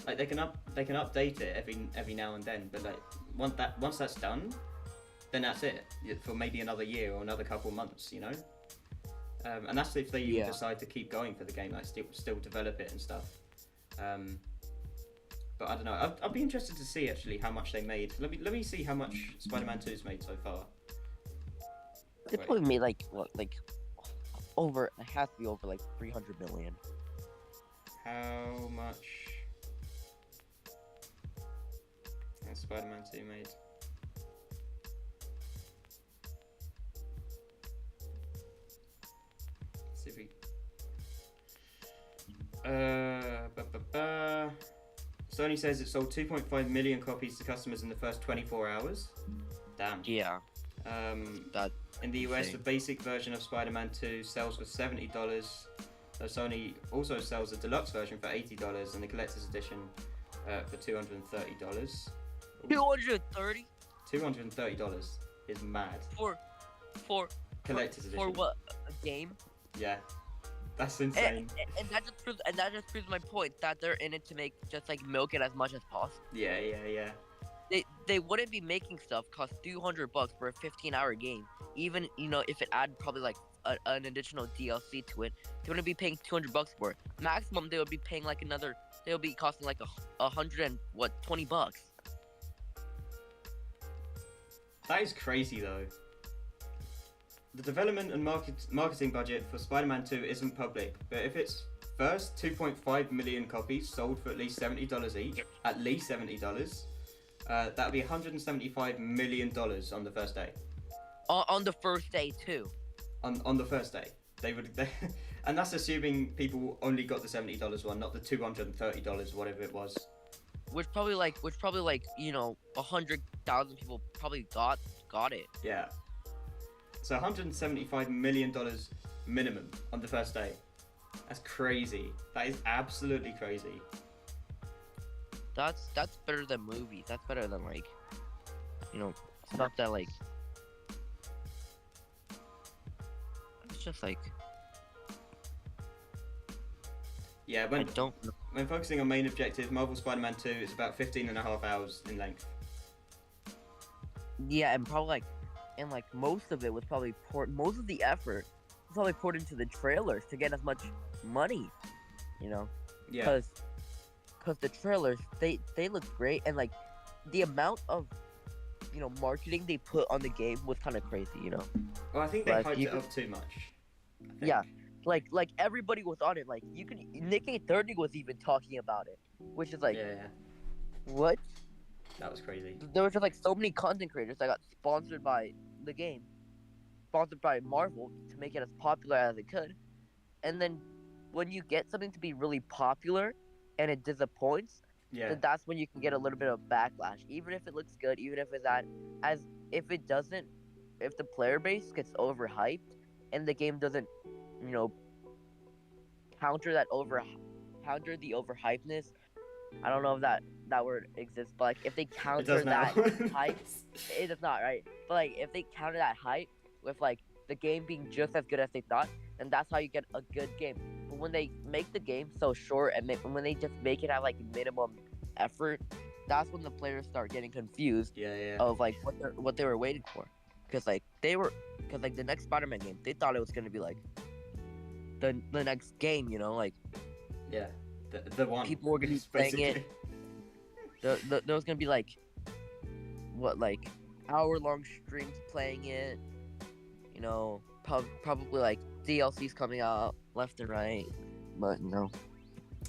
like they can update it every now and then. But like once that's done, then that's it for maybe another year or another couple months. And that's if they decide to keep going for the game, like still develop it and stuff. But I don't know. I'd be interested to see actually how much they made. Let me see how much Spider-Man 2's made so far. They probably made like what, like over. It has to be over like 300 million. How much has Spider-Man 2 made? Let's see if we. Uh, Sony says it sold 2.5 million copies to customers in the first 24 hours. Damn. Yeah, that In the US, insane. the basic version of Spider-Man 2 sells for $70. Sony also sells a deluxe version for $80 and the collector's edition for $230. $230 $230 is mad. for Collector's for edition. what, a game? Yeah, that's insane. And that just proves my point that they're in it to make just like milk it as much as possible. Yeah. They wouldn't be making stuff cost $200 for a 15-hour game. Even if it added probably like an additional DLC to it, they wouldn't be paying $200 for it. Maximum they would be paying like another. They'll be costing like $120. That is crazy though. The development and marketing budget for Spider-Man 2 isn't public, but if its first 2.5 million copies sold for at least $70 each, at least $70, that would be $175 million on the first day. On the first day too. On the first day, and that's assuming people only got the $70 one, not the $230, whatever it was. Which probably 100,000 people probably got it. Yeah. So $175 million minimum on the first day. That's crazy. That is absolutely crazy. That's better than movies. That's better than like, stuff that like. It's just like. Yeah, I don't know. when focusing on main objective, Marvel Spider-Man 2 is about 15.5 hours in length. Yeah, and probably most of it was probably most of the effort was probably poured into the trailers to get as much money, Yeah. because the trailers they look great, and like the amount of marketing they put on the game was kind of crazy, Well, I think they Like, hyped you it could- up too much. I think. Yeah. Like everybody was on it. Like Nick A30 was even talking about it, which is like Yeah. what? That was crazy. There was just like so many content creators that got sponsored by the game, sponsored by Marvel to make it as popular as it could, and then when you get something to be really popular and it disappoints, Yeah. then that's when you can get a little bit of backlash. Even if it looks good, even if it's if it doesn't, if the player base gets overhyped and the game doesn't, counter the overhypeness. I don't know if that word exists, but like if they It counter does now. that hype, it does not, right? But like if they counter that hype with like the game being just as good as they thought, then that's how you get a good game. But when they make the game so short and when they just make it at like minimum effort, that's when the players start getting confused Yeah. of like what they were waiting for, because like the next Spider-Man game, they thought it was gonna be like the next game, like Yeah. The one. people were gonna be playing basically. it. There was gonna be like hour-long streams playing it, probably like DLCs coming out left and right, but no.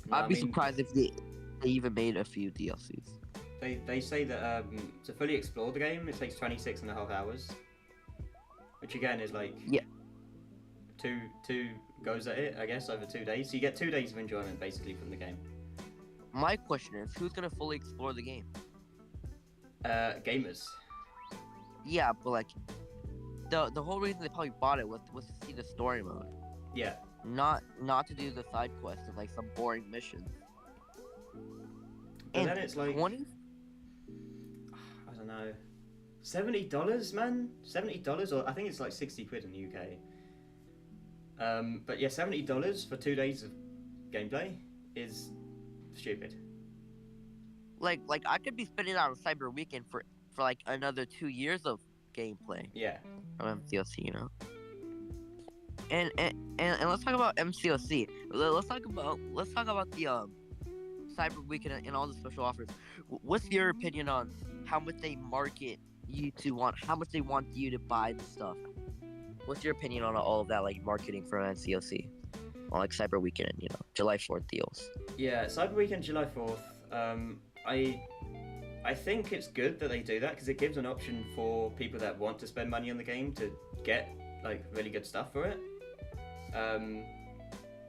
No, I'd I be mean, surprised if they even made a few DLCs. They say that to fully explore the game, it takes 26.5 hours, which again is like two goes at it, I guess, over 2 days. So you get 2 days of enjoyment basically from the game. My question is, who's gonna fully explore the game? Gamers. Yeah, but like the whole reason they probably bought it was to see the story mode, Yeah. not to do the side quests and like some boring missions. But And then it's like 20? I don't know, $70, man. $70, or I think it's like 60 quid in the UK. But yeah, $70 for 2 days of gameplay is stupid. Like I could be spending on Cyber Weekend for like another 2 years of gameplay Yeah. of MCOC, And let's talk about MCOC. Let's talk about the Cyber Weekend and all the special offers. What's your opinion on how much they market you to how much they want you to buy the stuff? What's your opinion on all of that, like marketing for MCOC, on like Cyber Weekend and July 4th deals? Yeah, Cyber Weekend, July 4th. I think it's good that they do that because it gives an option for people that want to spend money on the game to get like really good stuff for it.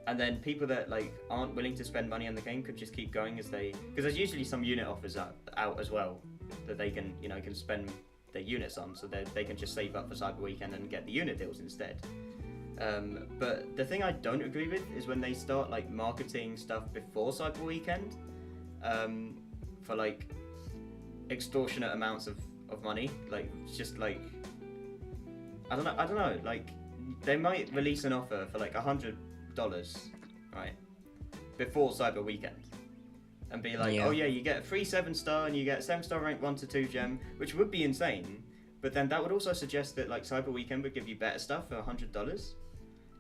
and then people that like aren't willing to spend money on the game could just keep going as they, because there's usually some unit offers out as well that they can can spend their units on, so they can just save up for Cyber Weekend and get the unit deals instead. But the thing I don't agree with is when they start like marketing stuff before Cyber Weekend, for like extortionate amounts of money. Like just like I don't know. Like they might release an offer for like $100, right, before Cyber Weekend, and be like, oh yeah, you get a free 7-star and you get 7-star rank 1 to 2 gem, which would be insane. But then that would also suggest that like Cyber Weekend would give you better stuff for $100.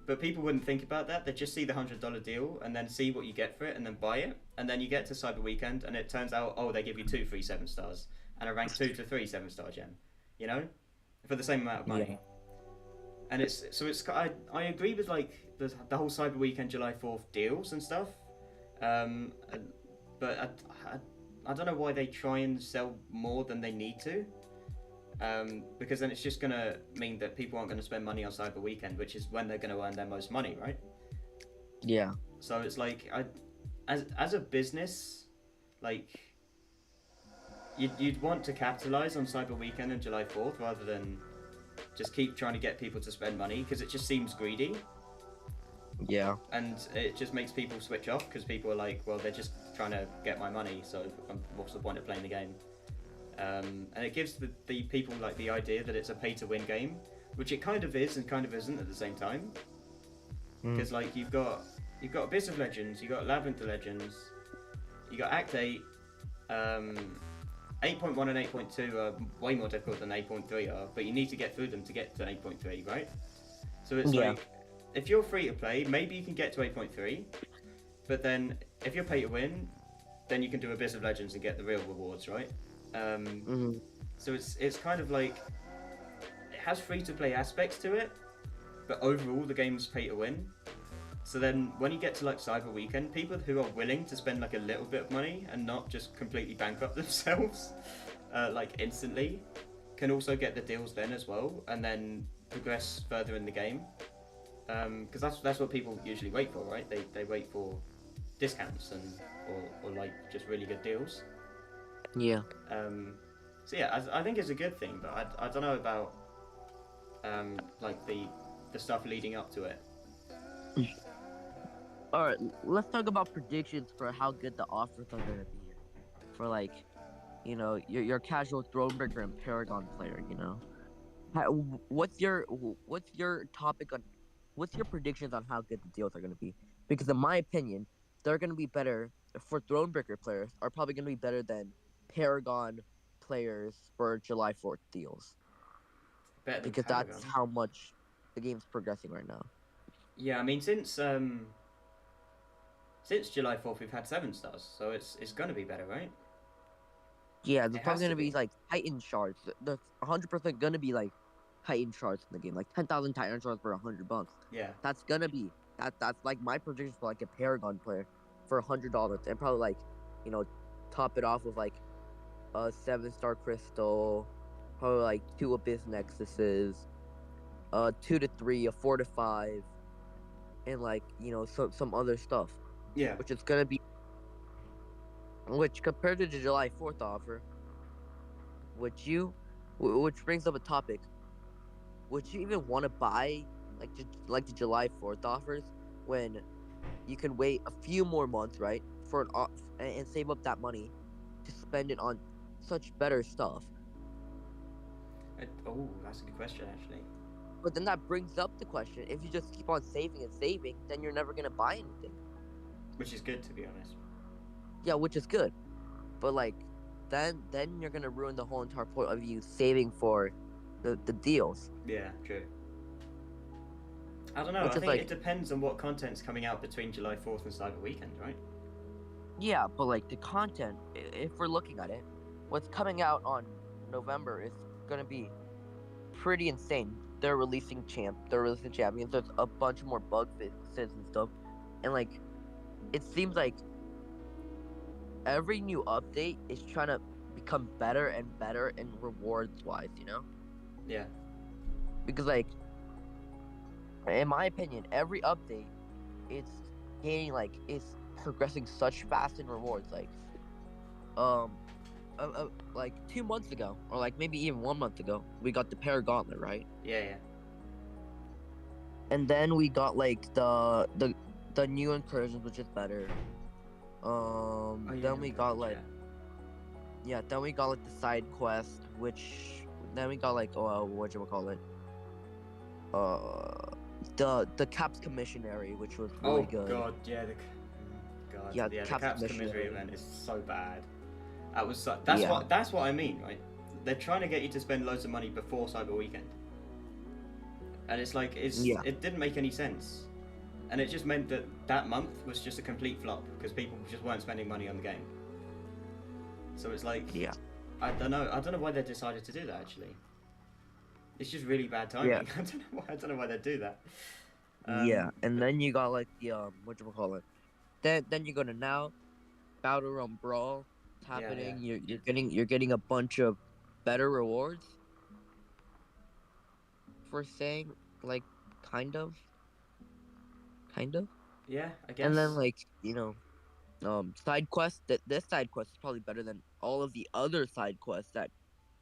But people wouldn't think about that. They'd just see the $100 deal and then see what you get for it and then buy it. And then you get to Cyber Weekend and it turns out, oh, they give you 2 free 7-stars and a rank 2 to 3 7-star gem, you know, for the same amount of money. Yeah. And I agree with like the whole Cyber Weekend July 4th deals and stuff. But I don't know why they try and sell more than they need to. Because then it's just going to mean that people aren't going to spend money on Cyber Weekend, which is when they're going to earn their most money, right? Yeah. So it's like, as a business, like, you'd want to capitalize on Cyber Weekend and July 4th rather than just keep trying to get people to spend money, because it just seems greedy. Yeah. And it just makes people switch off, because people are like, well, they're just trying to get my money, so what's the point of playing the game? And it gives the people like the idea that it's a pay-to-win game, which it kind of is and kind of isn't at the same time. Because like you've got Abyss of Legends, you've got Labyrinth of Legends, you got Act 8, 8.1 and 8.2 are way more difficult than 8.3 are, but you need to get through them to get to 8.3, right? So it's like, if you're free to play, maybe you can get to 8.3, but then if you're pay to win, then you can do Abyss of Legends and get the real rewards, right? So it's kind of like, it has free to play aspects to it, but overall the game's pay to win. So then when you get to like Cyber Weekend, people who are willing to spend like a little bit of money and not just completely bankrupt themselves like instantly, can also get the deals then as well, and then progress further in the game. Because that's what people usually wait for, right? They wait for discounts or like just really good deals. Yeah. So yeah, I think it's a good thing, but I don't know about like the stuff leading up to it. All right, let's talk about predictions for how good the offers are gonna be for like, you know, your casual Thronebreaker and Paragon player. You know, what's your topic on? What's your predictions on how good the deals are gonna be? Because in my opinion, they're gonna be better for Thronebreaker players. Are probably gonna be better than Paragon players for July 4th deals. Better than Because Paragon. that's how much the game's progressing right now. Yeah, I mean since July 4th we've had 7-stars, so it's gonna be better, right? Yeah, there's probably gonna be like Titan shards. There's 100% gonna be like Titan shards in the game, like 10,000 Titan shards for $100. Yeah. That's gonna be that's like my prediction for like a Paragon player for $100, and probably like, you know, top it off with like a 7-star crystal, probably like 2 Abyss Nexuses, 2 to 3, a 4 to 5, and like, you know, some other stuff. Yeah. Which is gonna be, which compared to the July 4th offer, which brings up a topic. Would you even want to buy like the July 4th offers when you can wait a few more months, right, for an off and save up that money to spend it on such better stuff? Oh, that's a good question actually. But then that brings up the question: if you just keep on saving and saving, then you're never gonna buy anything. Which is good, to be honest. Yeah, which is good, but like, then you're gonna ruin the whole entire point of you saving for the deals. Yeah, true. I don't know. I think it depends on what content's coming out between July 4th and Cyber Weekend, right? Yeah, but like the content, if we're looking at it, what's coming out on November is gonna be pretty insane. They're releasing champions. There's a bunch more bug fixes and stuff, and like, it seems like every new update is trying to become better and better and rewards wise, you know? Yeah. Because like, in my opinion, every update, it's gaining it's progressing such fast in rewards. Um, like 2 months ago, or like maybe even 1 month ago, we got the Paragauntlet, right? Yeah, yeah. And then we got like the new incursions, which is better. Oh yeah, Then we got like yeah. then we got like the side quest, which then we got like what you call it, uh, the Caps Commissionary, which was Oh really good. god, yeah. God, Yeah, yeah. The Caps Caps Commissionary Commissionary. event is so bad. Yeah, That's what I mean, right? They're trying to get you to spend loads of money before Cyber Weekend, and it's like yeah, it didn't make any sense, and it just meant that that month was just a complete flop because people just weren't spending money on the game. So it's like, yeah, I don't know why they decided to do that. Actually, it's just really bad yeah, timing. I don't know why they do that. yeah. And But then you got like the what you call it. Then you go to now Battle Room Brawl. It's yeah, yeah, happening. You're getting a bunch of better rewards for saying like kind of kind of. yeah. I And then guess. side quest, that this side quest is probably better than all of the other side quests that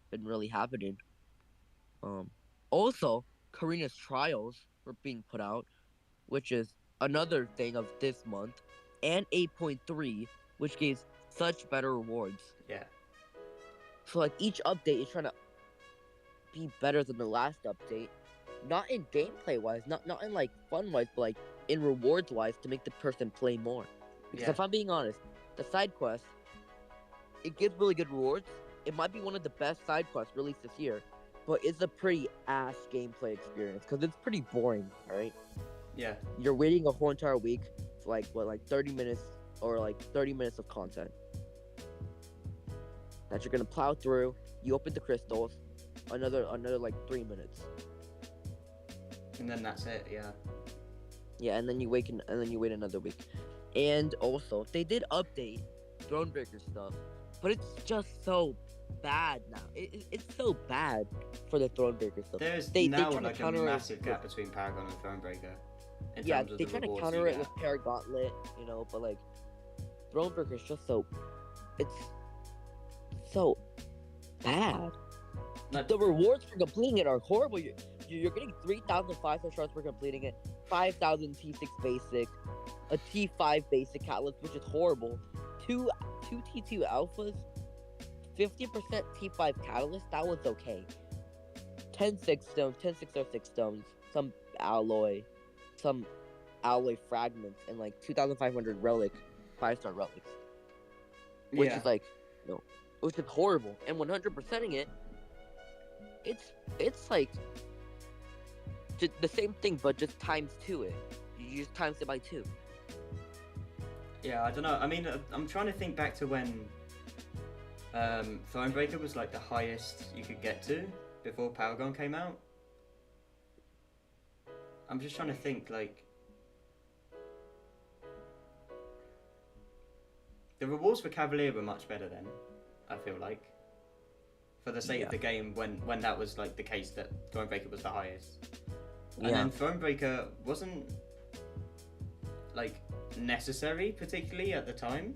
been really happening. Um, Also, Karina's Trials were being put out, which is another thing of this month, and 8.3, which gives such better rewards. Yeah, So like each update is trying to be better than the last update, not in gameplay wise, not in like fun wise, but like in rewards wise to make the person play more. Because yeah, if I'm being honest, the side quest, it gives really good rewards. It might be one of the best side quests released this year, but it's a pretty ass gameplay experience because it's pretty boring. All right, yeah. you're waiting a whole entire week for like 30 minutes or like 30 minutes of content that you're gonna plow through. You open the crystals, another like 3 minutes. And then that's it. Yeah. Yeah, and then you wait another week. And also, they did update Thronebreaker stuff, but it's just so bad now. It's so bad for the Thronebreaker stuff. There's They now try to like a counter it. massive gap between Paragon and Thronebreaker in Yeah, terms of they the try to rewards counter you it get. with Paragauntlet, but like Thronebreaker is just so it's so bad. Like, The rewards for completing it are horrible. You're getting 3,000 5-star shards for completing it, 5,000 T6 basic, a T5 basic catalyst, which is horrible, two T2 alphas, 50% T5 catalyst, that was okay. 10 6 stones, 10 606 stones, some alloy fragments, and like 2,500 relic, 5-star relics, which yeah. is like, which is horrible. And 100%ing it, it's like just the same thing, but just times two it. You just times it by 2. Yeah, I don't know. I mean, I'm trying to think back to when Thronebreaker was like the highest you could get to before Paragon came out. I'm just trying to think, like, the rewards for Cavalier were much better then, I feel like. For the sake of the game, when that was like the case that Thronebreaker was the highest. And then Thronebreaker wasn't like necessary particularly at the time.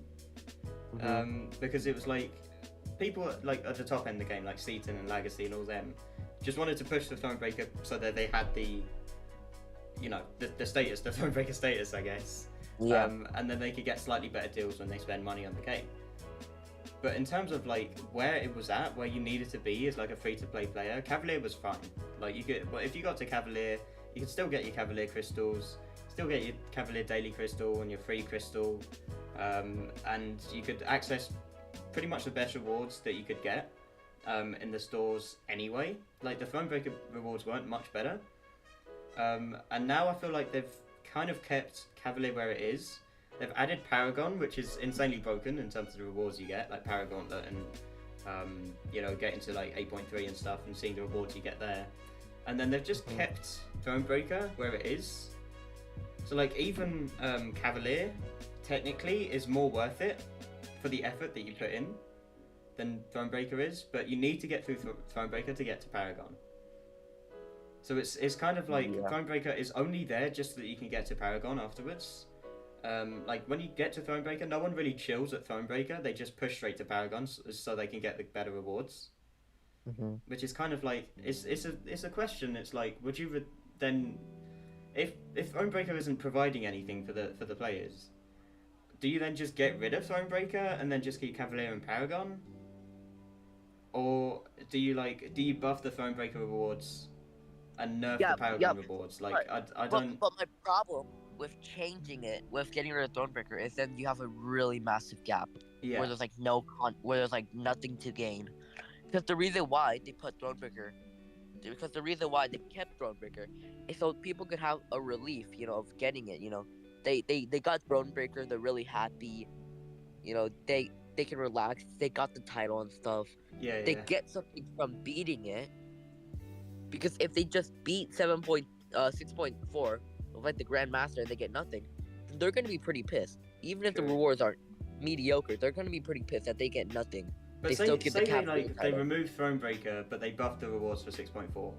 Because it was like people like at the top end of the game, like Seaton and Legacy and all them, just wanted to push the Thronebreaker so that they had the status, the Thronebreaker status, I guess. And then they could get slightly better deals when they spend money on the game. But in terms of like where it was at, where you needed to be as like a free-to-play player, Cavalier was fine. Like if you got to Cavalier, you could still get your Cavalier crystals, still get your Cavalier daily crystal and your free crystal, and you could access pretty much the best rewards that you could get in the stores anyway. Like the Thronebreaker rewards weren't much better, and now I feel like they've kind of kept Cavalier where it is. They've added Paragon, which is insanely broken in terms of the rewards you get, like Paragauntlet and getting to like 8.3 and stuff and seeing the rewards you get there. And then they've just kept Thronebreaker where it is. So like even Cavalier technically is more worth it for the effort that you put in than Thronebreaker is, but you need to get through Thronebreaker to get to Paragon. So it's kind of like Thronebreaker is only there just so that you can get to Paragon afterwards. like when you get to Thronebreaker, no one really chills at Thronebreaker. They just push straight to Paragons so they can get the better rewards. Mm-hmm. Which is kind of like it's a question. It's like, would you then, if Thronebreaker isn't providing anything for the players, do you then just get rid of Thronebreaker and then just keep Cavalier and Paragon, or do you buff the Thronebreaker rewards and nerf the Paragon rewards? Like I don't. But my problem with changing it, with getting rid of Thronebreaker, is then you have a really massive gap Yeah. where there's like where there's like nothing to gain. Because the reason why they put Thronebreaker, because the reason why they kept Thronebreaker, is so people could have a relief, of getting it. They got Thronebreaker, they're really happy. They can relax. They got the title and stuff. Yeah. They get something from beating it. Because if they just beat 6.4, like the Grandmaster, and they get nothing, they're gonna be pretty pissed. Even if the rewards aren't mediocre, they're gonna be pretty pissed that they get nothing. But they still keep the cap. They remove Thronebreaker, but they buffed the rewards for 6.4.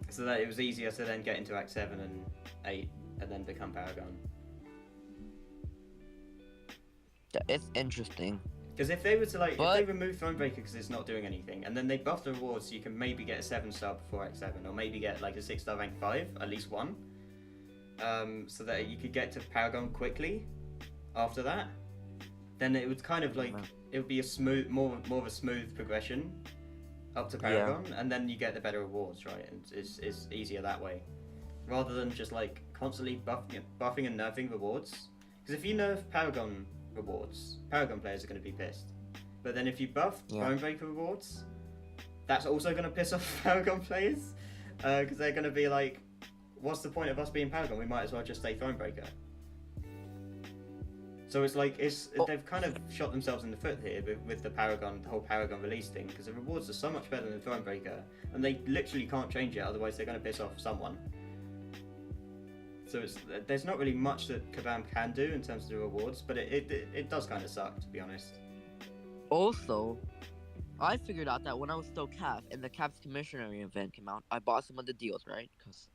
So that it was easier to then get into Act 7 and 8 and then become Paragon. It's interesting. Because if they were to if they remove Thronebreaker because it's not doing anything, and then they buff the rewards so you can maybe get a 7-star before Act 7, or maybe get like a 6-star rank 5, at least one, so that you could get to Paragon quickly after that, then it would kind of it would be a smooth, more of a smooth progression up to Paragon, and then you get the better rewards, right? And it's easier that way, rather than just constantly buffing and nerfing rewards. Because if you nerf Paragon rewards, Paragon players are going to be pissed. But then if you buff Thronebreaker rewards, that's also going to piss off Paragon players, because they're going to be like, what's the point of us being Paragon? We might as well just stay Thronebreaker. So it's they've kind of shot themselves in the foot here with the whole Paragon release thing, because the rewards are so much better than Thronebreaker, and they literally can't change it, otherwise they're going to piss off someone. So there's not really much that Kabam can do in terms of the rewards, but it does kind of suck, to be honest. Also, I figured out that when I was still CAF and the CAF's commissionary event came out, I bought some of the deals, right? Because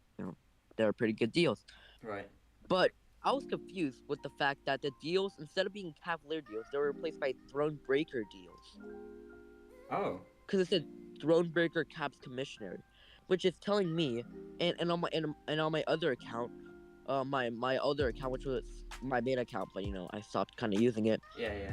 they're pretty good deals. Right. But I was confused with the fact that the deals, instead of being Cavalier deals, they were replaced by Thronebreaker deals. Oh. Because it said Thronebreaker Cap's commissionary, which is telling me, and on my other account, my other account, which was my main account, but I stopped kind of using it. Yeah.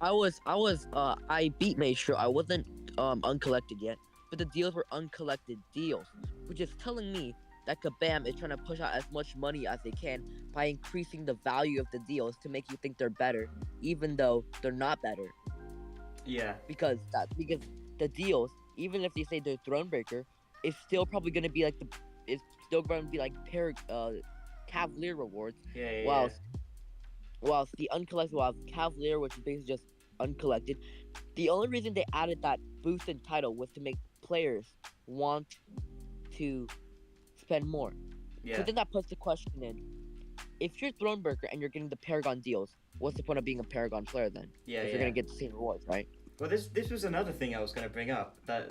I beat Maestro. I wasn't uncollected yet, but the deals were uncollected deals, which is telling me that Kabam is trying to push out as much money as they can by increasing the value of the deals to make you think they're better, even though they're not better. Yeah. Because the deals, even if they say they're Thronebreaker, it's still probably going to be Cavalier rewards. Yeah. Whilst the uncollected, Cavalier, which is basically just uncollected, the only reason they added that boost in title was to make players want to spend more. Yeah. So then that puts the question in: if you're Thronebreaker and you're getting the Paragon deals, what's the point of being a Paragon player then? Yeah. If you're gonna get the same rewards, right? Well, this was another thing I was going to bring up, that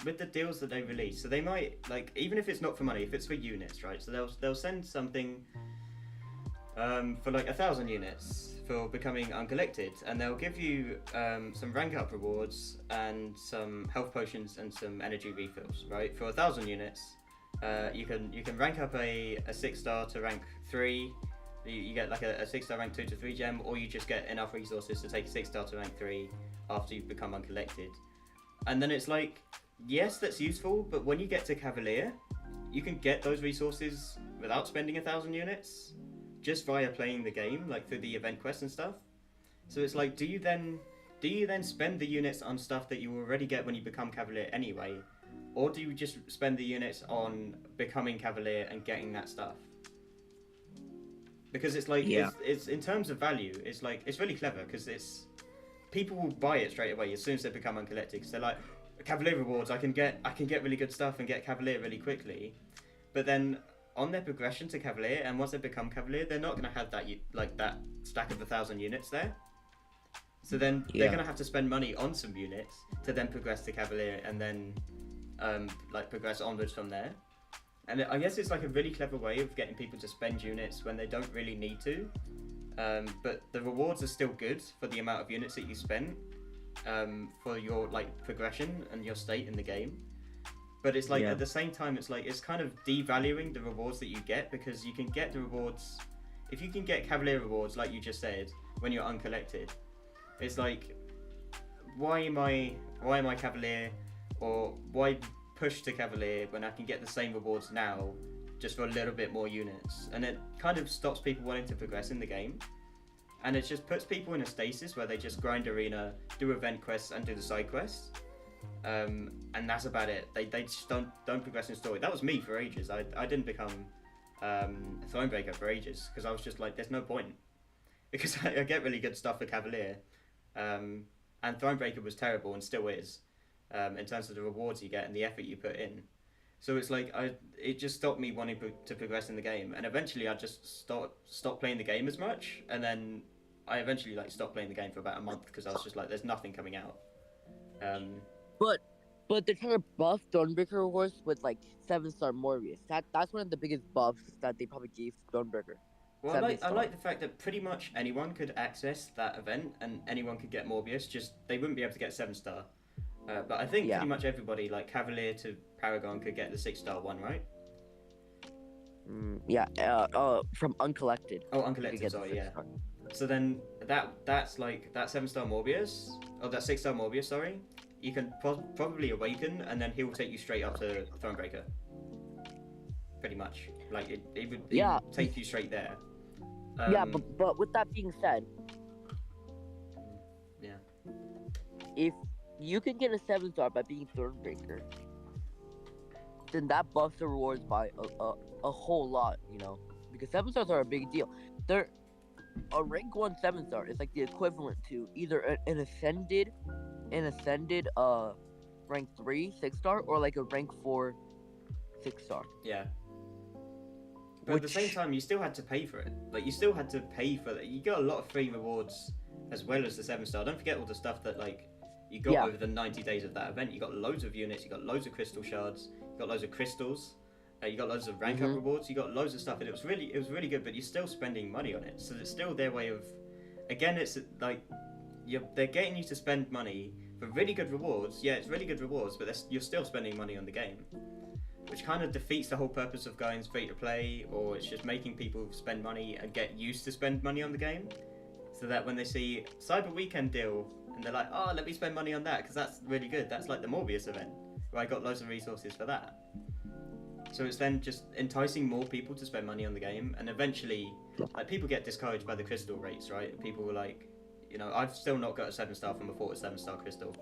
with the deals that they release, so they might, even if it's not for money, if it's for units, right? So they'll send something for 1,000 units for becoming uncollected, and they'll give you some rank up rewards and some health potions and some energy refills, right? For 1,000 units, you can rank up a 6-star to rank 3. You get a 6-star rank 2 to 3 gem, or you just get enough resources to take a 6-star to rank 3 after you've become uncollected. And then it's yes, that's useful, but when you get to Cavalier, you can get those resources without spending 1,000 units, just via playing the game, through the event quests and stuff. So it's do you then spend the units on stuff that you already get when you become Cavalier anyway, or do you just spend the units on becoming Cavalier and getting that stuff? Because it's it's in terms of value, it's really clever, because people will buy it straight away as soon as they become uncollected, because they're Cavalier rewards, I can get really good stuff and get Cavalier really quickly. But then on their progression to Cavalier, and once they become Cavalier, they're not going to have that that stack of 1,000 units there. So then they're going to have to spend money on some units to then progress to Cavalier, and then progress onwards from there. And I guess it's like a really clever way of getting people to spend units when they don't really need to. But the rewards are still good for the amount of units that you spent for your like progression and your state in the game. But it's like Yeah. at the same time, it's like it's kind of devaluing the rewards that you get, because you can get the rewards if you can get Cavalier rewards like you just said when you're uncollected. It's like, why am I Cavalier, or why push to Cavalier when I can get the same rewards now just for a little bit more units? And it kind of stops people wanting to progress in the game, and it just puts people in a stasis where they just grind arena, do event quests, and do the side quests. And that's about it. They just don't progress in story. That was me for ages. I didn't become a Thronebreaker for ages because I was just like, there's no point, because I get really good stuff for Cavalier, and Thronebreaker was terrible and still is, in terms of the rewards you get and the effort you put in. So it's like it just stopped me wanting to progress in the game, and eventually I just stopped playing the game as much, and then I eventually like stopped playing the game for about a month because I was just like, there's nothing coming out. But they're trying to buff Thronebreaker rewards with like 7-star Morbius. That's one of the biggest buffs that they probably gave Thronebreaker. Well, Seven I star. like the fact that pretty much anyone could access that event and anyone could get Morbius. Just they wouldn't be able to get 7-star. But I think Yeah. pretty much everybody, like Cavalier to Paragon, could get the 6-star one, right? Yeah. From Uncollected. Oh, You could uncollected. get the Sorry, yeah. 6-star. So then that's like that 7-star Morbius, or that 6-star Morbius. Sorry, you can probably awaken, and then he will take you straight up to Thronebreaker. Pretty much, like it would take you straight there. Yeah, but with that being said, yeah, if you can get a 7-star by being Thronebreaker, then that buffs the rewards by a whole lot, you know, because 7-stars are a big deal. They're a rank 1 7-star is like the equivalent to either an ascended rank 3 6-star or like a rank 4 6-star. yeah. But at the same time, you still had to pay for it. Like, you still had to pay for it. You got a lot of free rewards as well as the 7-star. Don't forget all the stuff that, like, you got over the 90 days of that event. You got loads of units, you got loads of crystal shards, you got loads of crystals, you got loads of rank up rewards, you got loads of stuff, and it was really good, but you're still spending money on it. So it's still their way of, again, it's like, they're getting you to spend money for really good rewards. Yeah, it's really good rewards, but you're still spending money on the game, which kind of defeats the whole purpose of going free to play, or it's just making people spend money and get used to spend money on the game, so that when they see Cyber Weekend deal and they're like, oh, let me spend money on that because that's really good. That's like the Morbius event where I got loads of resources for that. So it's then just enticing more people to spend money on the game, and eventually, like, people get discouraged by the crystal rates, right? People were like, you know, I've still not got a 7-star from a 4-7-star crystal,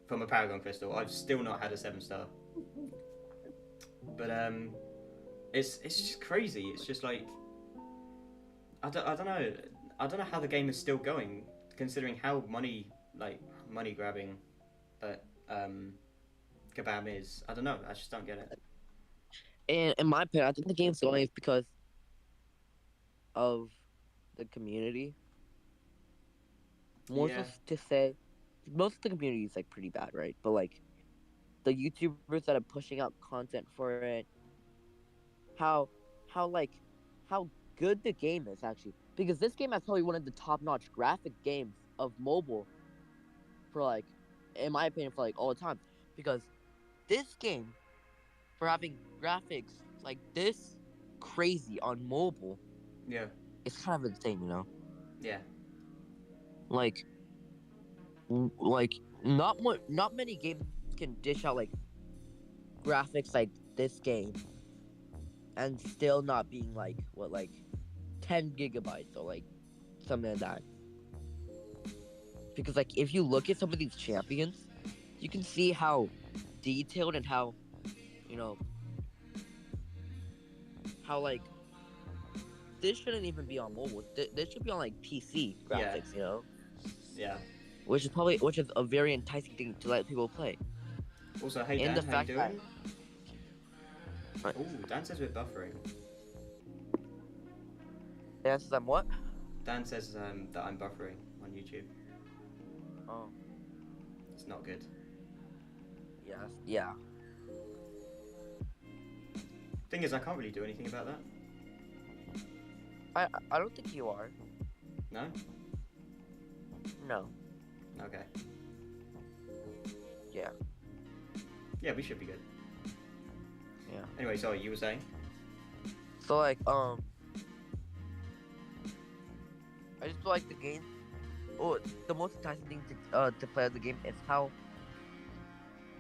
from a Paragon crystal. I've still not had a 7-star. But it's just crazy. It's just like I don't know how the game is still going, considering how money grabbing that Kabam is. I don't know. I just don't get it. And in my opinion, I think the game's going because of the community. More so to say, most of the community is like pretty bad, right? But like the YouTubers that are pushing out content for it, how how good the game is actually, because this game has probably one of the top-notch graphic games of mobile for like, in my opinion, for like all the time, because this game, for having graphics like this crazy on mobile, Yeah. it's kind of insane, you know. Yeah. Like not many games can dish out like graphics like this game and still not being like 10 gigabytes or like something like that. Because like if you look at some of these champions, you can see how detailed and how, you know, how like this shouldn't even be on mobile. This should be on like PC graphics, you know. Yeah. Which is a very enticing thing to let people play. Also, hey Dan, how you doing? Oh, Dan says we're buffering. Dan says I'm what? Dan says that I'm buffering on YouTube. Oh. It's not good. Yeah. Thing is, I can't really do anything about that. I don't think you are. No? No. Okay. Yeah. Yeah, we should be good. Yeah. Anyway, sorry, you were saying? So like I just feel like the game. Oh, the most enticing thing to play the game is how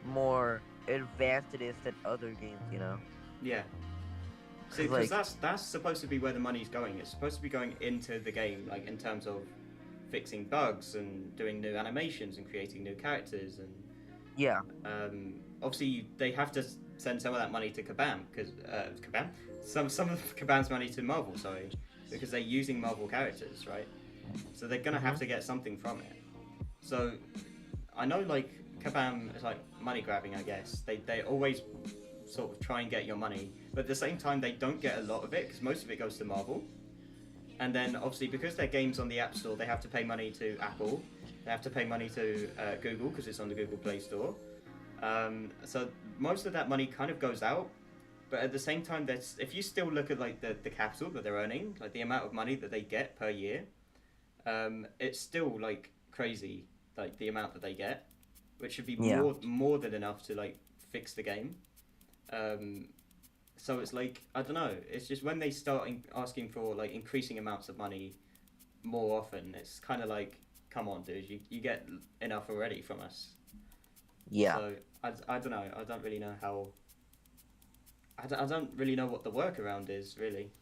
more advanced it is than other games. You know. Yeah. See, Cause because like that's supposed to be where the money's going. It's supposed to be going into the game, like in terms of fixing bugs and doing new animations and creating new characters and yeah. obviously they have to send some of that money to Kabam because Kabam, some of Kabam's money to Marvel, sorry, because they're using Marvel characters, right? So they're gonna have to get something from it. So I know like Kabam is like money grabbing, I guess. They always sort of try and get your money, but at the same time they don't get a lot of it because most of it goes to Marvel. And then obviously because their game's on the App Store, they have to pay money to Apple. They have to pay money to Google because it's on the Google Play Store. So most of that money kind of goes out. But at the same time, if you still look at like the capital that they're earning, like the amount of money that they get per year, it's still like crazy, like the amount that they get, which should be more than enough to like fix the game. So it's like I don't know. It's just when they start asking for like increasing amounts of money more often, it's kind of like, come on, dude, you get enough already from us. Yeah. So I don't know. I don't really know how. I don't really know what the workaround is really.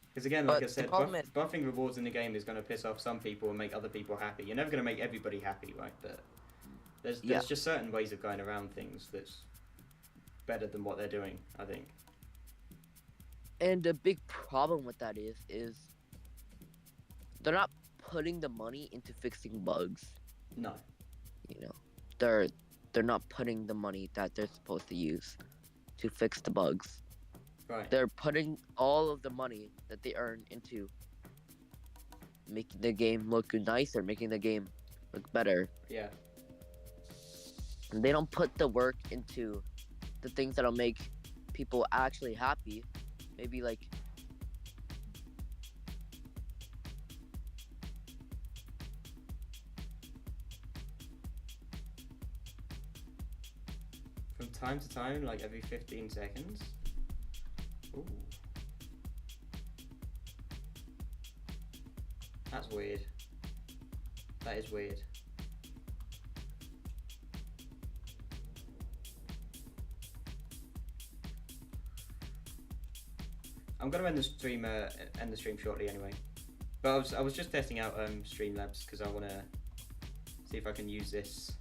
Because again, like I said, buffing rewards in the game is going to piss off some people and make other people happy. You're never going to make everybody happy, right? But there's just certain ways of going around things that's better than what they're doing, I think. And the big problem with that is they're not putting the money into fixing bugs. No. You know, they're not putting the money that they're supposed to use to fix the bugs. Right. They're putting all of the money that they earn into making the game look nicer, making the game look better. Yeah. And they don't put the work into the things that'll make people actually happy. Maybe like from time to time, like every 15 seconds. Ooh. That's weird. That is weird. I'm gonna end the stream shortly anyway. But I was just testing out Streamlabs because I wanna see if I can use this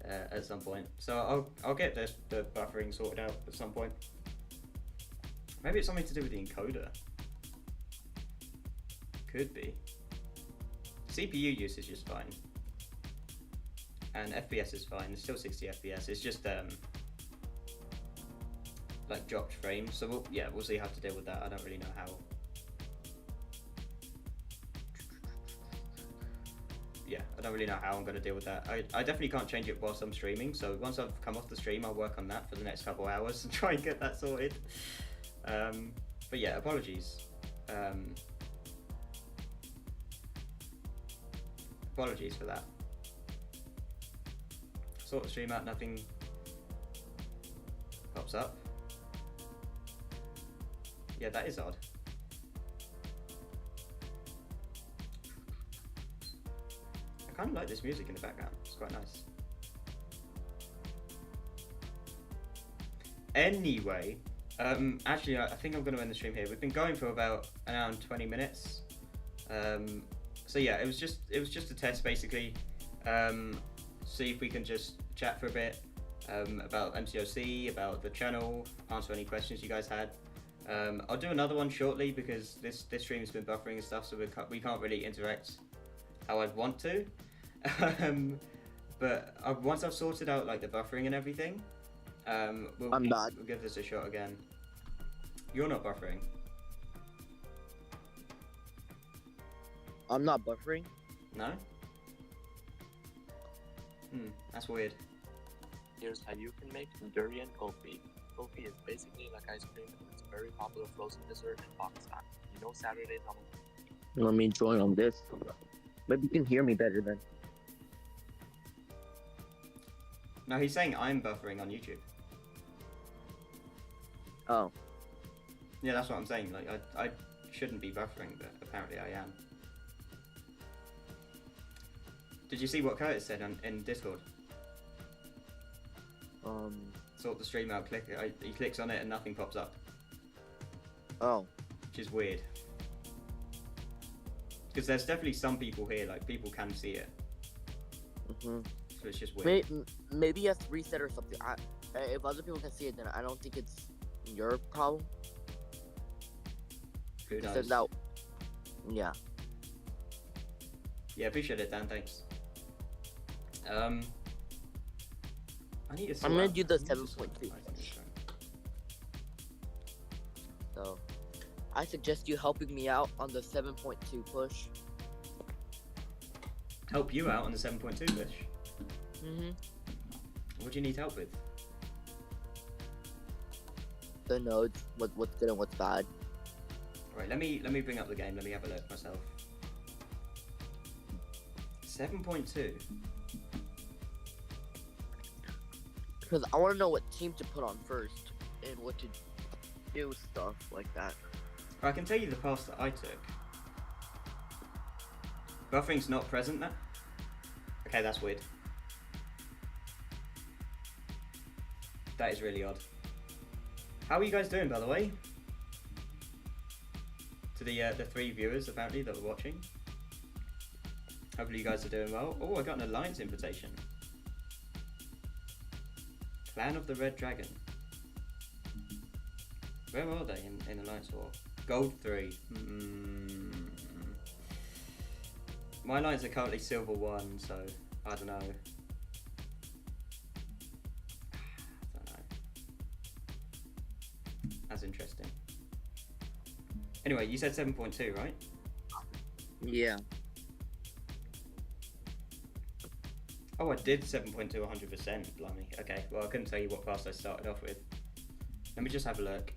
at some point. So I'll get the buffering sorted out at some point. Maybe it's something to do with the encoder. Could be. CPU usage is fine. And FPS is fine. It's still 60 FPS. It's just like dropped frames. So we'll see how to deal with that. I don't really know how. Yeah, I don't really know how I'm going to deal with that. I definitely can't change it whilst I'm streaming. So once I've come off the stream, I'll work on that for the next couple hours and try and get that sorted. But yeah, apologies. Apologies for that. Sort the stream out, nothing pops up. Yeah, that is odd. I kind of like this music in the background. It's quite nice. Anyway, actually, I think I'm going to end the stream here. We've been going for about an hour and 20 minutes. So yeah, it was just a test basically. See if we can just chat for a bit about MCOC, about the channel, answer any questions you guys had. I'll do another one shortly because this stream has been buffering and stuff, so we can't really interact how I'd want to. But once I've sorted out like the buffering and everything, we'll give this a shot again. You're not buffering. I'm not buffering. No? That's weird. Here's how you can make durian coffee. Kofi is basically like ice cream. It's a very popular frozen dessert in Pakistan. You know Saturdays on Let me join on this. Maybe you can hear me better then. No, he's saying I'm buffering on YouTube. Oh. Yeah, that's what I'm saying. Like, I shouldn't be buffering, but apparently I am. Did you see what Curtis said in Discord? Sort the stream out, he clicks on it and nothing pops up. Oh. Which is weird. Because there's definitely some people here, like, people can see it. So it's just weird. Maybe you have to reset or something. If other people can see it, then I don't think it's your problem. Who knows? So now, yeah. Yeah, appreciate it, Dan, thanks. I need to I'm gonna do the 7.2. So, I suggest you helping me out on the 7.2 push. Help you out on the 7.2 push? What do you need help with? The nodes, what's good and what's bad. Right, let me bring up the game. Let me have a look myself. 7.2. Because I want to know what team to put on first and what to do stuff like that. I can tell you the path that I took. Buffering's not present there. Okay, that's weird. That is really odd. How are you guys doing, by the way? To the 3 viewers apparently that were watching. Hopefully you guys are doing well. Oh, I got an alliance invitation. Clan of the Red Dragon. Where are they in Alliance War? Gold 3. My alliance are currently Silver 1, so I don't know. That's interesting. Anyway, you said 7.2, right? Yeah. Oh, I did 7.2 100%, blimey. Okay, well I couldn't tell you what pass I started off with. Let me just have a look.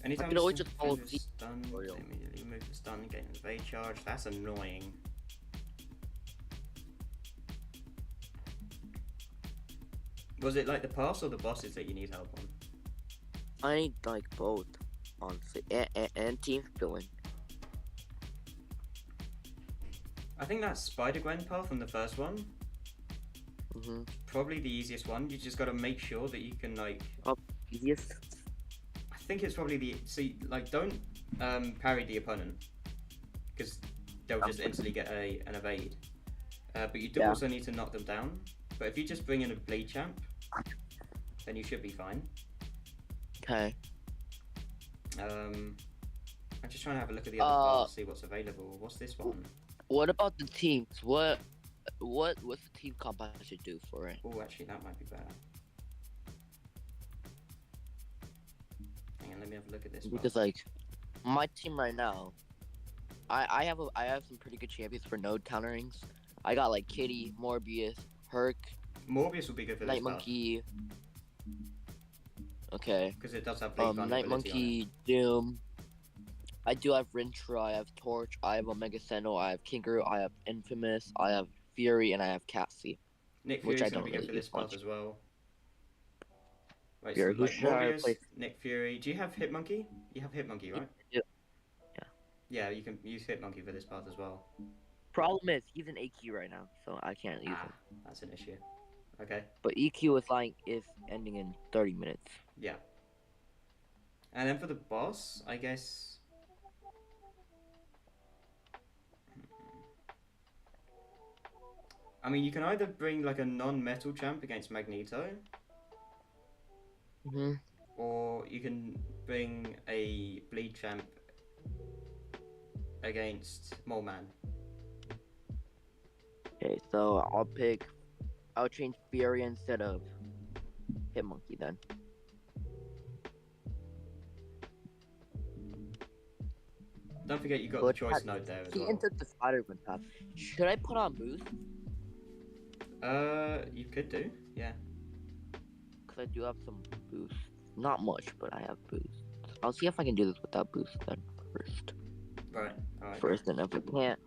Anytime I can always just follow the stun, immediately move the stun, gain an evade charge. That's annoying. Was it like the pass or the bosses that you need help on? I need like both, honestly, and team spilling. I think that Spider-Gwen path from the first one. Probably the easiest one. You just got to make sure that you can like. Oh, easiest. I think it's probably the like don't parry the opponent because they'll just instantly get an evade. But you do also need to knock them down. But if you just bring in a bleed champ, then you should be fine. Okay. I'm just trying to have a look at the other files to see what's available. What's this one? What about the teams? What's the team comp I should do for it? Oh, actually, that might be better. Hang on, let me have a look at this. Because like, my team right now, I have some pretty good champions for node counterings. I got like Kitty, Morbius, Herc. Morbius will be good for Night this Monkey. Okay. Because it does have bleed Night Monkey, Doom. I do have Rintra, I have Torch, I have Omega Sentinel, I have Kingaroo, I have Infamous, I have Fury, and I have Cassie. Nick Fury's going to be good for this path as well. Right, Fury. so like Morbius, Nick Fury. Do you have Hitmonkey? You have Hitmonkey, right? Yeah. Yeah, you can use Hitmonkey for this path as well. Problem is, he's an AQ right now, so I can't use him. That's an issue. Okay. But EQ is ending in 30 minutes. Yeah. And then for the boss, I guess. I mean, you can either bring like a non-metal champ against Magneto, or you can bring a bleed champ against Mole Man. Okay, so I'll change Fury instead of Hitmonkey then. Don't forget you got the choice node there as well. He entered the Spider-Man path. Should I put on boost? You could do, yeah. Because I do have some boosts. Not much, but I have boosts. I'll see if I can do this without boosts then first. Right, alright. First, and if I can't,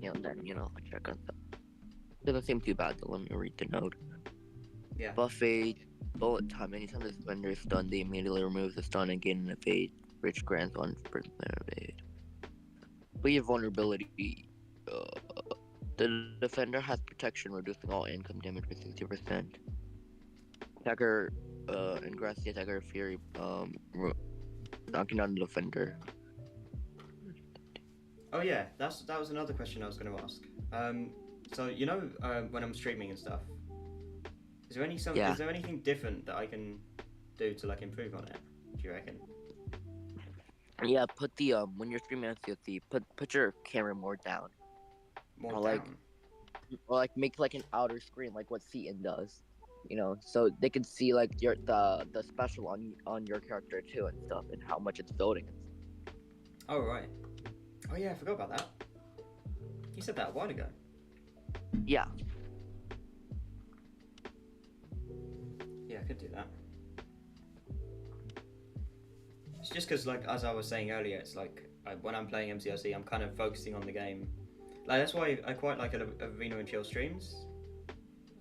then, I'll check on that. Doesn't seem too bad, though. Let me read the note. Yeah. Buff fade, bullet time. Anytime this defender is stunned, they immediately remove the stun and gain an evade, which grants 1% evade. Bleed vulnerability. The defender has protection, reducing all income damage by 60%. Attacker, and grants the attacker fury, knocking down the defender. Oh yeah, that was another question I was going to ask. So when I'm streaming and stuff, is there anything different that I can do to like improve on it? Do you reckon? Yeah, put the when you're streaming on COC, put your camera more down. More Or, down. Or like make like an outer screen, like what Seaton does. So they can see like the special on your character too and stuff, and how much it's building. Oh right. Oh yeah, I forgot about that. You said that a while ago. Yeah. Yeah, I could do that. It's just because, like, as I was saying earlier, it's like when I'm playing MCRC, I'm kind of focusing on the game. Like that's why I quite like Arena and Chill streams,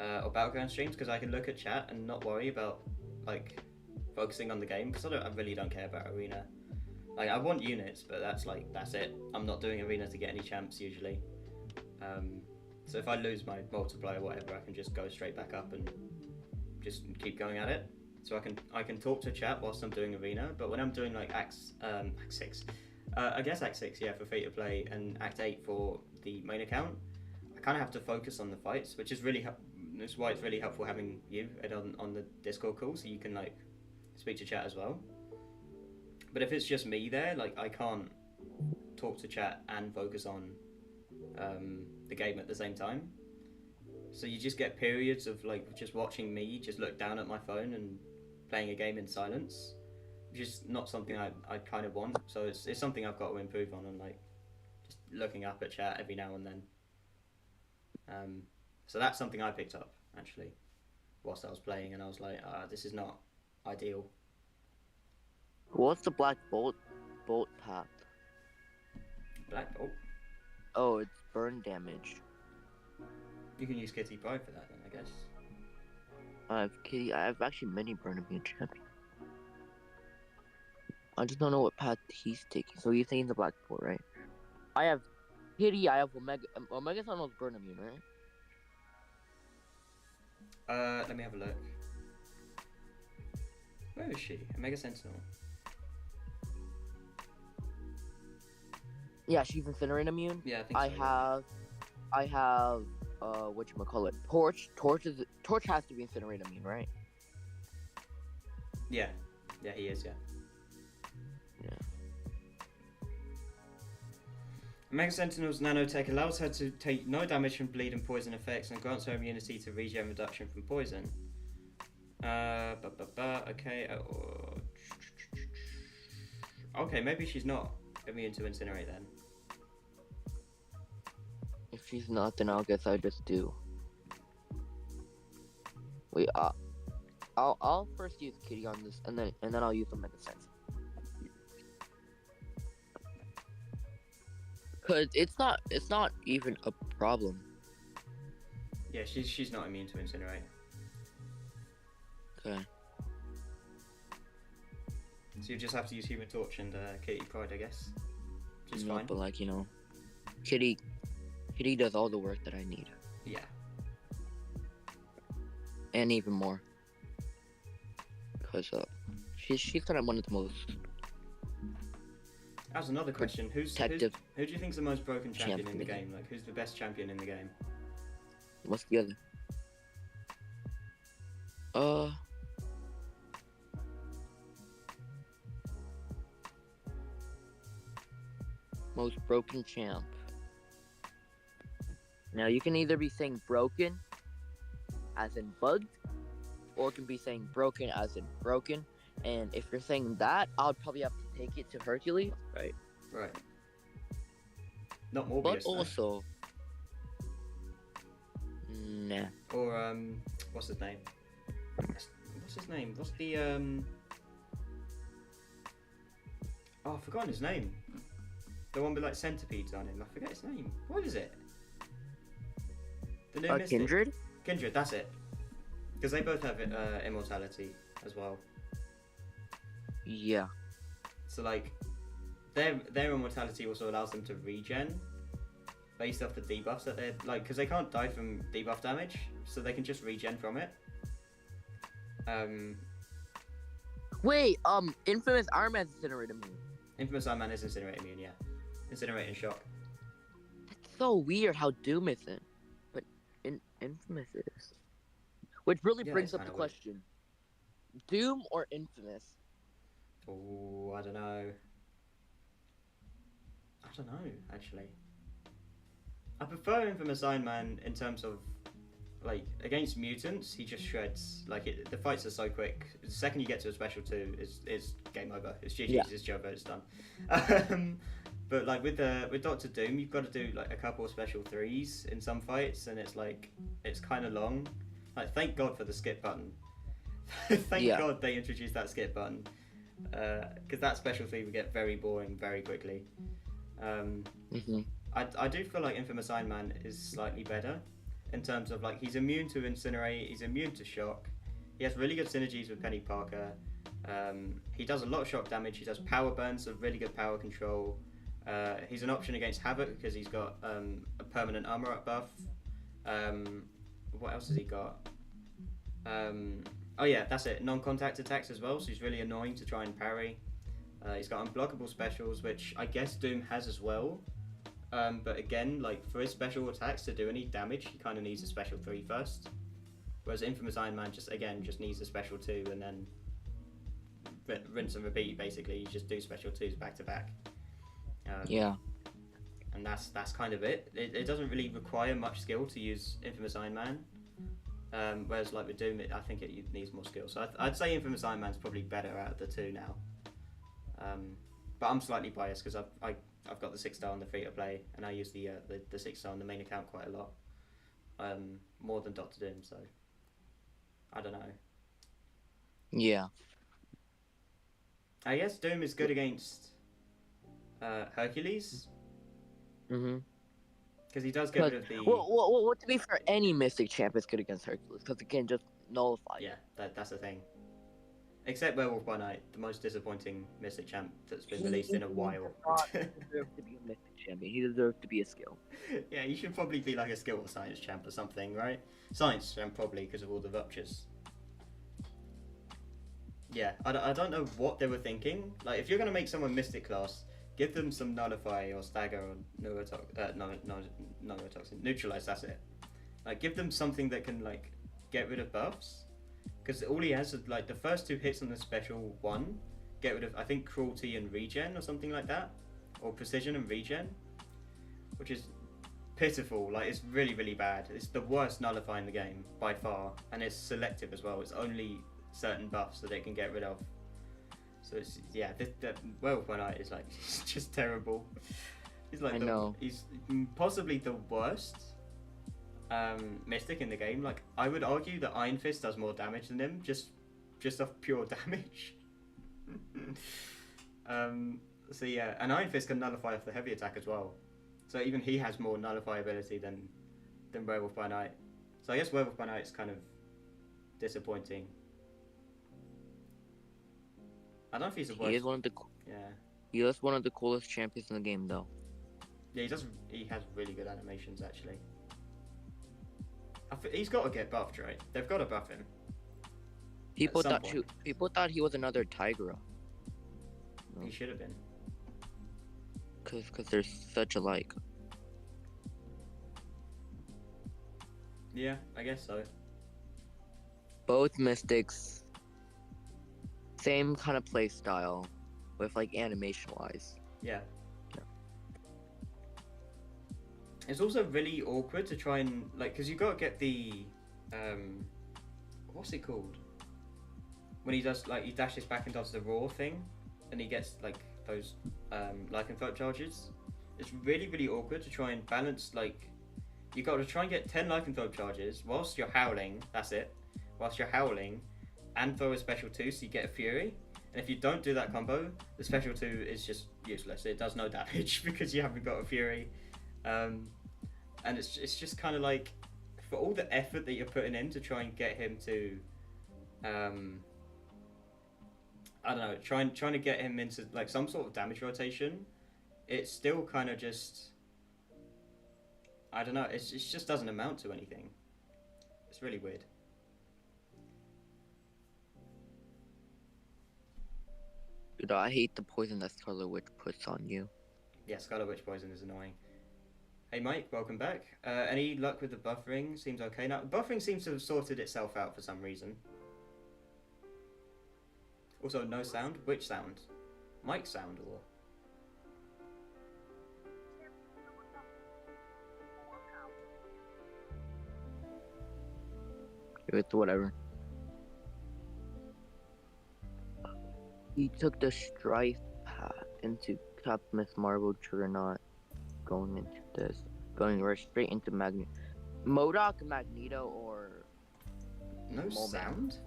or Battleground streams, because I can look at chat and not worry about like focusing on the game. Because I really don't care about Arena. Like I want units, but that's it. I'm not doing Arena to get any champs usually. So if I lose my multiplier or whatever, I can just go straight back up and just keep going at it. So I can talk to chat whilst I'm doing Arena, but when I'm doing like Act 6, I guess Act 6, yeah, for free to play, and Act 8 for the main account, I kind of have to focus on the fights, which is that's why it's really helpful having you on the Discord call, so you can like speak to chat as well. But if it's just me there, like I can't talk to chat and focus on the game at the same time. So you just get periods of like just watching me just look down at my phone and playing a game in silence, which is not something I kind of want. So it's something I've got to improve on, and like just looking up at chat every now and then. So that's something I picked up actually whilst I was playing, and I was like, this is not ideal. What's the black bolt path? Black Bolt? Oh, it's burn damage. You can use Kitty Pride for that then, I guess. I have actually many burn immune champions. I just don't know what path he's taking. So he's taking the black bolt, right? I have Kitty, I have Omega. Omega's almost burn immune, right? Let me have a look. Where is she? Omega Sentinel. Yeah, she's incinerate immune. Yeah, I think so. I have whatchamacallit, Torch. Torch has to be incinerate immune, right? Yeah, he is. Yeah. Omega Sentinel's nanotech allows her to take no damage from bleed and poison effects and grants her immunity to regen reduction from poison. Okay. Okay, maybe she's not immune to incinerate then. If she's not, then I'll guess I just do. Wait, I'll first use Kitty on this, and then I'll use Omega Sense. Cause it's not even a problem. Yeah, she's not immune to incinerate. Okay. So you just have to use Human Torch and Kitty Pride, I guess. Which is fine. But like, Kitty does all the work that I need. Yeah. And even more. Cause she's kind of one of the most. That was another question. Who do you think's the most broken champion in the game? Like, who's the best champion in the game? What's the other? Most broken champ. Now you can either be saying broken, as in bugged, or it can be saying broken as in broken. And if you're saying that, I'll probably have to take it to Hercules, right? Right. Not Morbius. But also, Nah. Or what's his name? What's his name? What's the Oh, I've forgotten his name. The one with like centipedes on him. I forget his name. What is it? The new Mystic. Kindred? Kindred, that's it. Because they both have immortality as well. Yeah. So like, their immortality also allows them to regen based off the debuffs that they're like, because they can't die from debuff damage, so they can just regen from it. Wait, Infamous Iron Man's Incinerate Immune. Infamous Iron Man is Incinerate immune, yeah. Incinerate and Shock. That's so weird how Doom isn't, but Infamous is. Which really Yeah, brings it's up the kinda weird. question: Doom or Infamous? Oh, I don't know. Actually. I prefer Infamous Iron Man in terms of, like, against mutants, he just shreds. Like, the fights are so quick. The second you get to a special 2, it's game over. It's GG's, Yeah. it's Jobo, it's done. But, like, with Doctor Doom, you've got to do, like, a couple of special 3s in some fights, and it's, like, it's kind of long. Like, thank God for the skip button. Thank God they introduced that skip button. Because that special 3 would get very boring very quickly. I do feel like Infamous Iron Man is slightly better in terms of, like, he's immune to Incinerate, he's immune to Shock, he has really good synergies with Penny Parker, he does a lot of shock damage, he does power burns, so really good power control, he's an option against Havoc because he's got a permanent armor up buff. What else has he got? Oh yeah, that's it, non-contact attacks as well, so he's really annoying to try and parry. He's got unblockable specials, which I guess Doom has as well. But again, like, for his special attacks to do any damage, he kind of needs a special 3 first. Whereas Infamous Iron Man just needs a special 2 and then rinse and repeat, basically. You just do special 2s back to back. Yeah. And that's kind of it. It doesn't really require much skill to use Infamous Iron Man. Whereas, like, with Doom, I think it needs more skill. So I'd say Infamous Iron Man's probably better out of the 2 now. But I'm slightly biased because I've got the 6-star on the free-to-play, and I use the 6-star on the main account quite a lot, more than Doctor Doom. So I don't know. Yeah. I guess Doom is good against Hercules because he does get rid of the. Well, to be fair, any Mystic champ is good against Hercules because it can just nullify. Yeah, that's the thing. Except Werewolf by Night, the most disappointing Mystic champ that's been released in a while. He deserves to be a Mystic champion. He deserves to be a skill. Yeah, he should probably be like a skill or science champ or something, right? Science champ probably because of all the ruptures. Yeah, I don't know what they were thinking. Like, if you're going to make someone Mystic class, give them some Nullify or Stagger or Neurotoxin. Neutralize, that's it. Like, give them something that can, like, get rid of buffs. Because all he has is, like, the first 2 hits on the special 1, get rid of, I think, Cruelty and Regen or something like that. Or Precision and Regen. Which is pitiful. Like, it's really, really bad. It's the worst Nullify in the game, by far. And it's selective as well. It's only certain buffs that it can get rid of. So it's, yeah, the Werewolf by Night is, like, just terrible. He's like, he's possibly the worst Mystic in the game. Like, I would argue that Iron Fist does more damage than him, just off pure damage. So yeah, and Iron Fist can nullify off the heavy attack as well. So even he has more nullify ability than Werewolf by Night. So I guess Werewolf by Night is kind of disappointing. I don't know if he's the worst. He is one of the He is one of the coolest champions in the game, though. Yeah, he has really good animations actually. He's got to get buffed, right? They've got to buff him. People thought he was another Tigra. He should have been. Cause they're such alike. Yeah, I guess so. Both Mystics, same kind of play style, with like animation wise. Yeah. It's also really awkward to try and, like, because you got to get the, what's it called? When he does, like, he dashes back and does the raw thing, and he gets, like, those, lycanthrope charges. It's really, really awkward to try and balance, like, You've got to try and get 10 lycanthrope charges whilst you're howling. That's it. Whilst you're howling, and throw a special 2 so you get a fury. And if you don't do that combo, the special 2 is just useless. It does no damage because you haven't got a fury. And it's just kind of like, for all the effort that you're putting in to try and get him to, I don't know, trying to get him into like some sort of damage rotation, it's still kind of just, I don't know, it just doesn't amount to anything. It's really weird. Dude, I hate the poison that Scarlet Witch puts on you. Yeah, Scarlet Witch poison is annoying. Hey Mike, welcome back. Any luck with the buffering? Seems okay now. Buffering seems to have sorted itself out for some reason. Also, no sound? Which sound? Mic sound or? It's whatever. He took the strife path into Cap Miss Marvel Juggernaut, going into this, going right straight into Modok, Magneto, or No Moment. sound?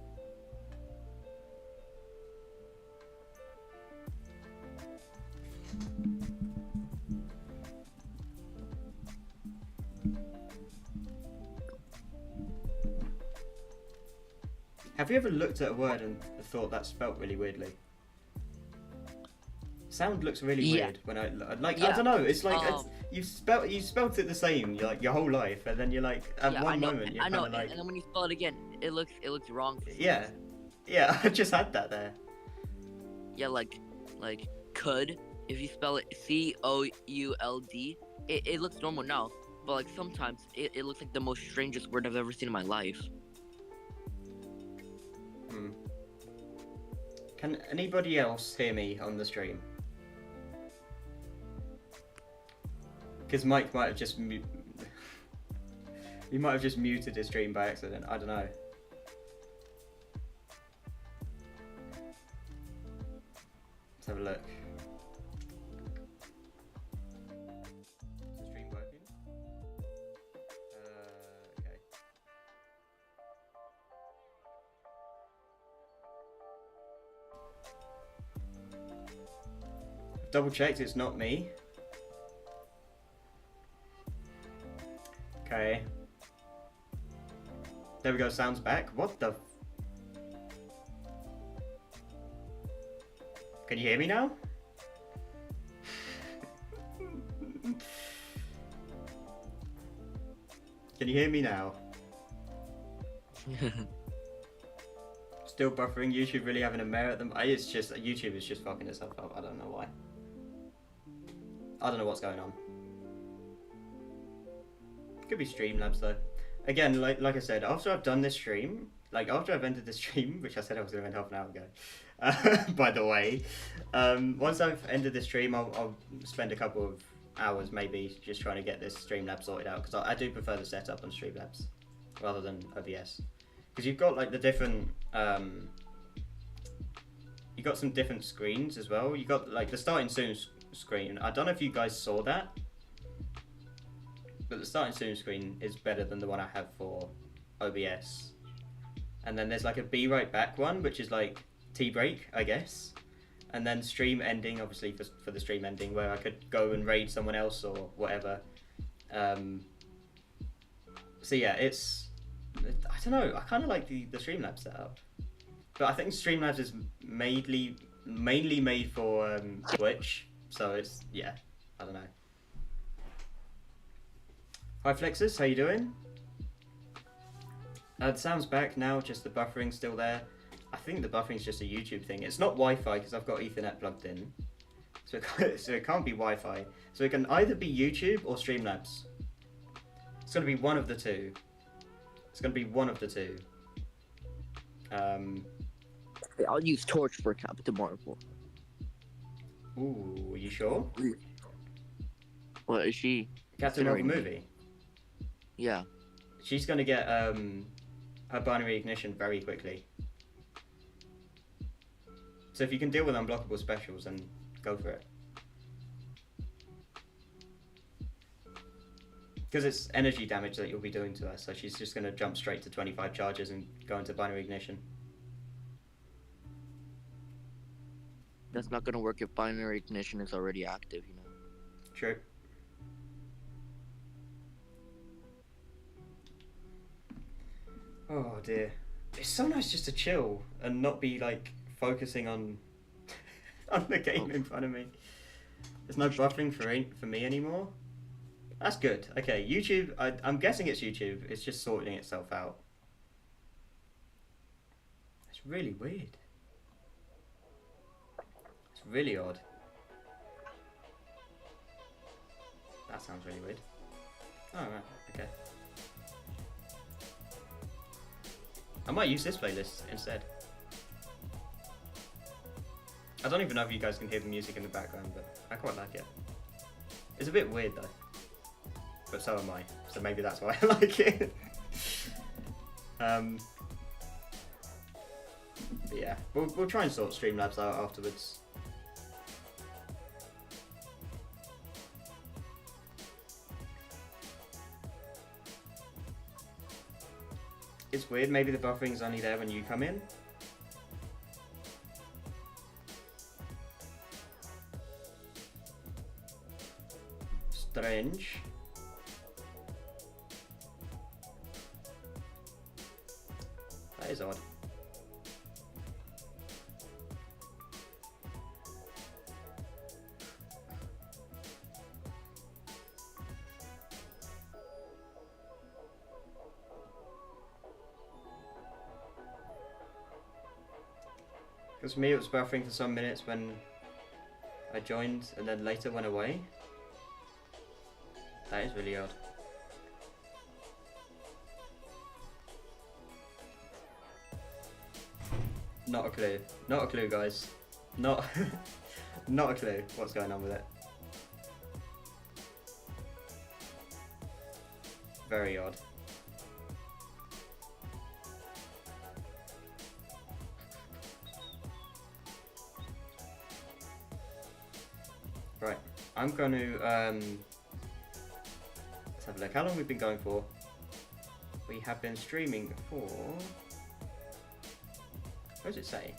Have you ever looked at a word and thought that's spelt really weirdly? Sound looks really Yeah. weird when I like. Yeah. I don't know. It's like you spelt it the same like your whole life, and then you're like at yeah, one I know, moment you're I know, kind of like, and then when you spell it again, it looks wrong. For some yeah, reason. yeah. I just had that there. Yeah, like could, if you spell it COULD, it looks normal now, but like sometimes it looks like the most strangest word I've ever seen in my life. Can anybody else hear me on the stream? Because Mike might have just he might have just muted his stream by accident. I don't know. Let's have a look. Is the stream working? Okay. Double checked, it's not me. Okay. There we go, sounds back. What the? Can you hear me now? Can you hear me now? Still buffering. YouTube really having a mare at them. It's just YouTube is just fucking itself up. I don't know why. I don't know what's going on. Could be Streamlabs though. Again, like I said, after I've done this stream, like after I've ended this stream, which I said I was going to end half an hour ago, by the way, once I've ended this stream, I'll spend a couple of hours maybe just trying to get this Streamlabs sorted out, because I do prefer the setup on Streamlabs rather than OBS, because you've got like the different, you got some different screens as well. You got like the starting soon screen. I don't know if you guys saw that, but the starting soon screen is better than the one I have for OBS. And then there's like a be right back one, which is like tea break, I guess. And then stream ending, obviously for the stream ending, where I could go and raid someone else or whatever. So yeah, it's, I don't know, I kind of like the Streamlabs setup. But I think Streamlabs is mainly made for Twitch, so it's, yeah, I don't know. Hi Flexus, how you doing? The sound's back now, just the buffering's still there. I think the buffering's just a YouTube thing. It's not Wi-Fi because I've got Ethernet plugged in. So it can't be Wi-Fi. So it can either be YouTube or Streamlabs. It's going to be one of the two. It's going to be one of the two. I'll use Torch for Captain Marvel. Ooh, are you sure? What is she? Captain Marvel considering? movie? Yeah. She's going to get her binary ignition very quickly. So if you can deal with unblockable specials, then go for it. Because it's energy damage that you'll be doing to her, so she's just going to jump straight to 25 charges and go into binary ignition. That's not gonna work if binary ignition is already active, you know. True. Oh dear. It's so nice just to chill and not be like focusing on on the game in front of me. There's no buffering for me anymore. That's good. Okay, YouTube, I'm guessing it's YouTube. It's just sorting itself out. It's really weird. It's really odd. That sounds really weird. Oh, right, okay. I might use this playlist instead. I don't even know if you guys can hear the music in the background, but I quite like it. It's a bit weird though. But so am I, so maybe that's why I like it. But yeah, we'll try and sort Streamlabs out afterwards. It's weird, maybe the buffering's only there when you come in. Strange. That is odd. Because for me it was buffering for some minutes when I joined and then later went away. That is really odd. Not a clue. Not a clue, guys. Not not a clue what's going on with it. Very odd. Right, I'm going to let's have a look. How long we've been going for? We have been streaming for. What does it say?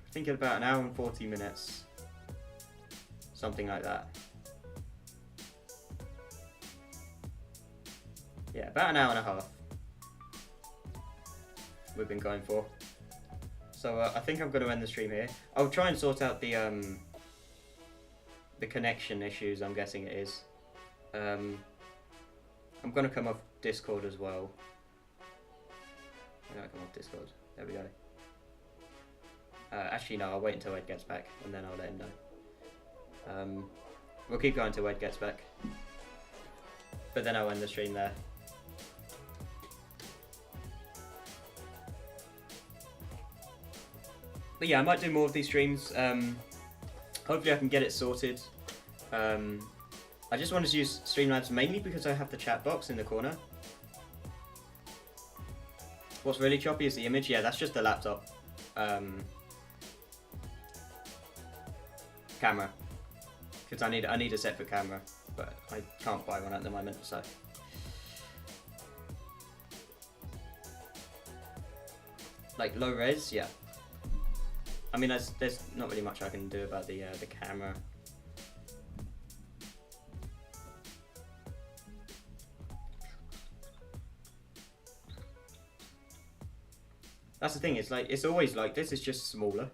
I think about an hour and 40 minutes. Something like that. Yeah, about an hour and a half. We've been going for. So I think I'm going to end the stream here. I'll try and sort out the connection issues. I'm guessing it is. I'm going to come off Discord as well. I'm going to come off Discord. There we go. Actually, no. I'll wait until Ed gets back, and then I'll let him know. We'll keep going until Ed gets back, but then I'll end the stream there. But yeah, I might do more of these streams. Hopefully I can get it sorted. I just wanted to use Streamlabs mainly because I have the chat box in the corner. What's really choppy is the image. Yeah, that's just the laptop camera. Because I need a separate camera, but I can't buy one at the moment, so. Like low res, yeah. I mean, there's not really much I can do about the camera. That's the thing. It's like it's always like this. It's just smaller.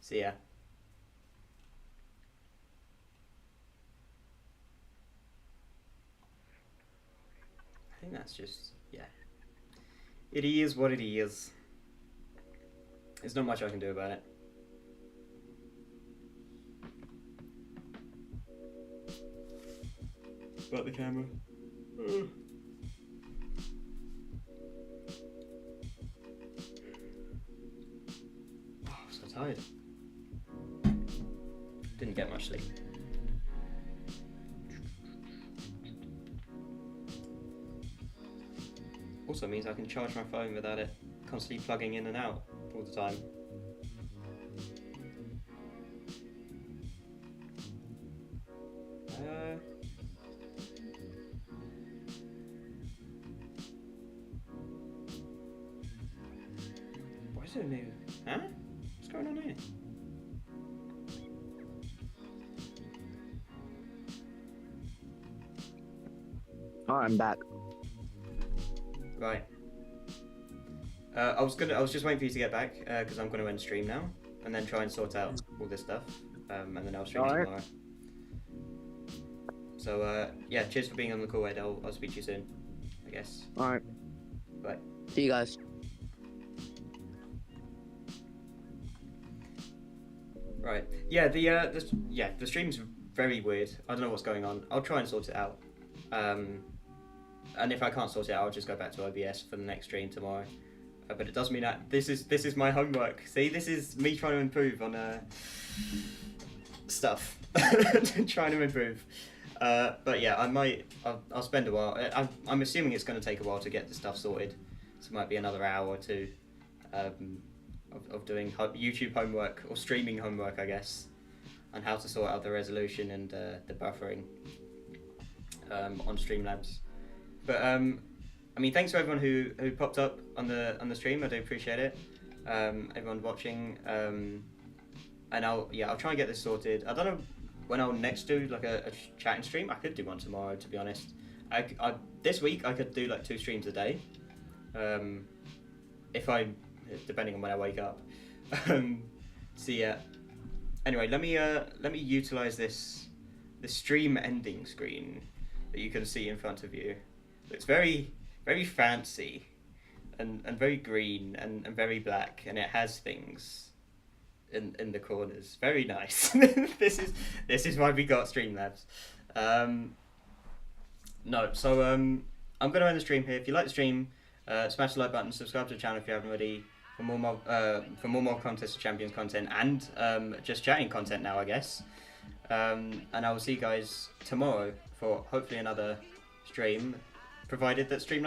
So yeah. I think that's just, yeah. It is what it is. There's not much I can do about it. About the camera. Oh, I'm so tired. Didn't get much sleep. also means I can charge my phone without it constantly plugging in and out all the time. Why is it new? Huh? What's going on here? Oh, I'm back. Right. I was just waiting for you to get back because I'm gonna end stream now and then try and sort out all this stuff, and then I'll stream tomorrow. So yeah, cheers for being on the call, Ed. I'll speak to you soon, I guess. All right. Bye. See you guys. Right. Yeah. The stream's very weird. I don't know what's going on. I'll try and sort it out. And if I can't sort it out, I'll just go back to OBS for the next stream tomorrow. But it does mean that this is my homework. See, this is me trying to improve on stuff. Trying to improve. But yeah, I'll spend a while. I'm assuming it's going to take a while to get the stuff sorted. So it might be another hour or two of doing YouTube homework or streaming homework, I guess, on how to sort out the resolution and the buffering on Streamlabs. But I mean, thanks to everyone who popped up on the stream. I do appreciate it. Everyone watching, and I'll try and get this sorted. I don't know when I'll next do like a chatting stream. I could do one tomorrow, to be honest. This week I could do like 2 streams a day, depending on when I wake up. So yeah. Anyway, let me utilize this stream ending screen that you can see in front of you. It's very, very fancy and very green and very black, and it has things in the corners. Very nice. This is why we got Streamlabs. I'm gonna end the stream here. If you like the stream, smash the like button, subscribe to the channel if you haven't already, for more Contest of Champions content and just chatting content now, I guess. And I will see you guys tomorrow for hopefully another stream, provided that Streamlabs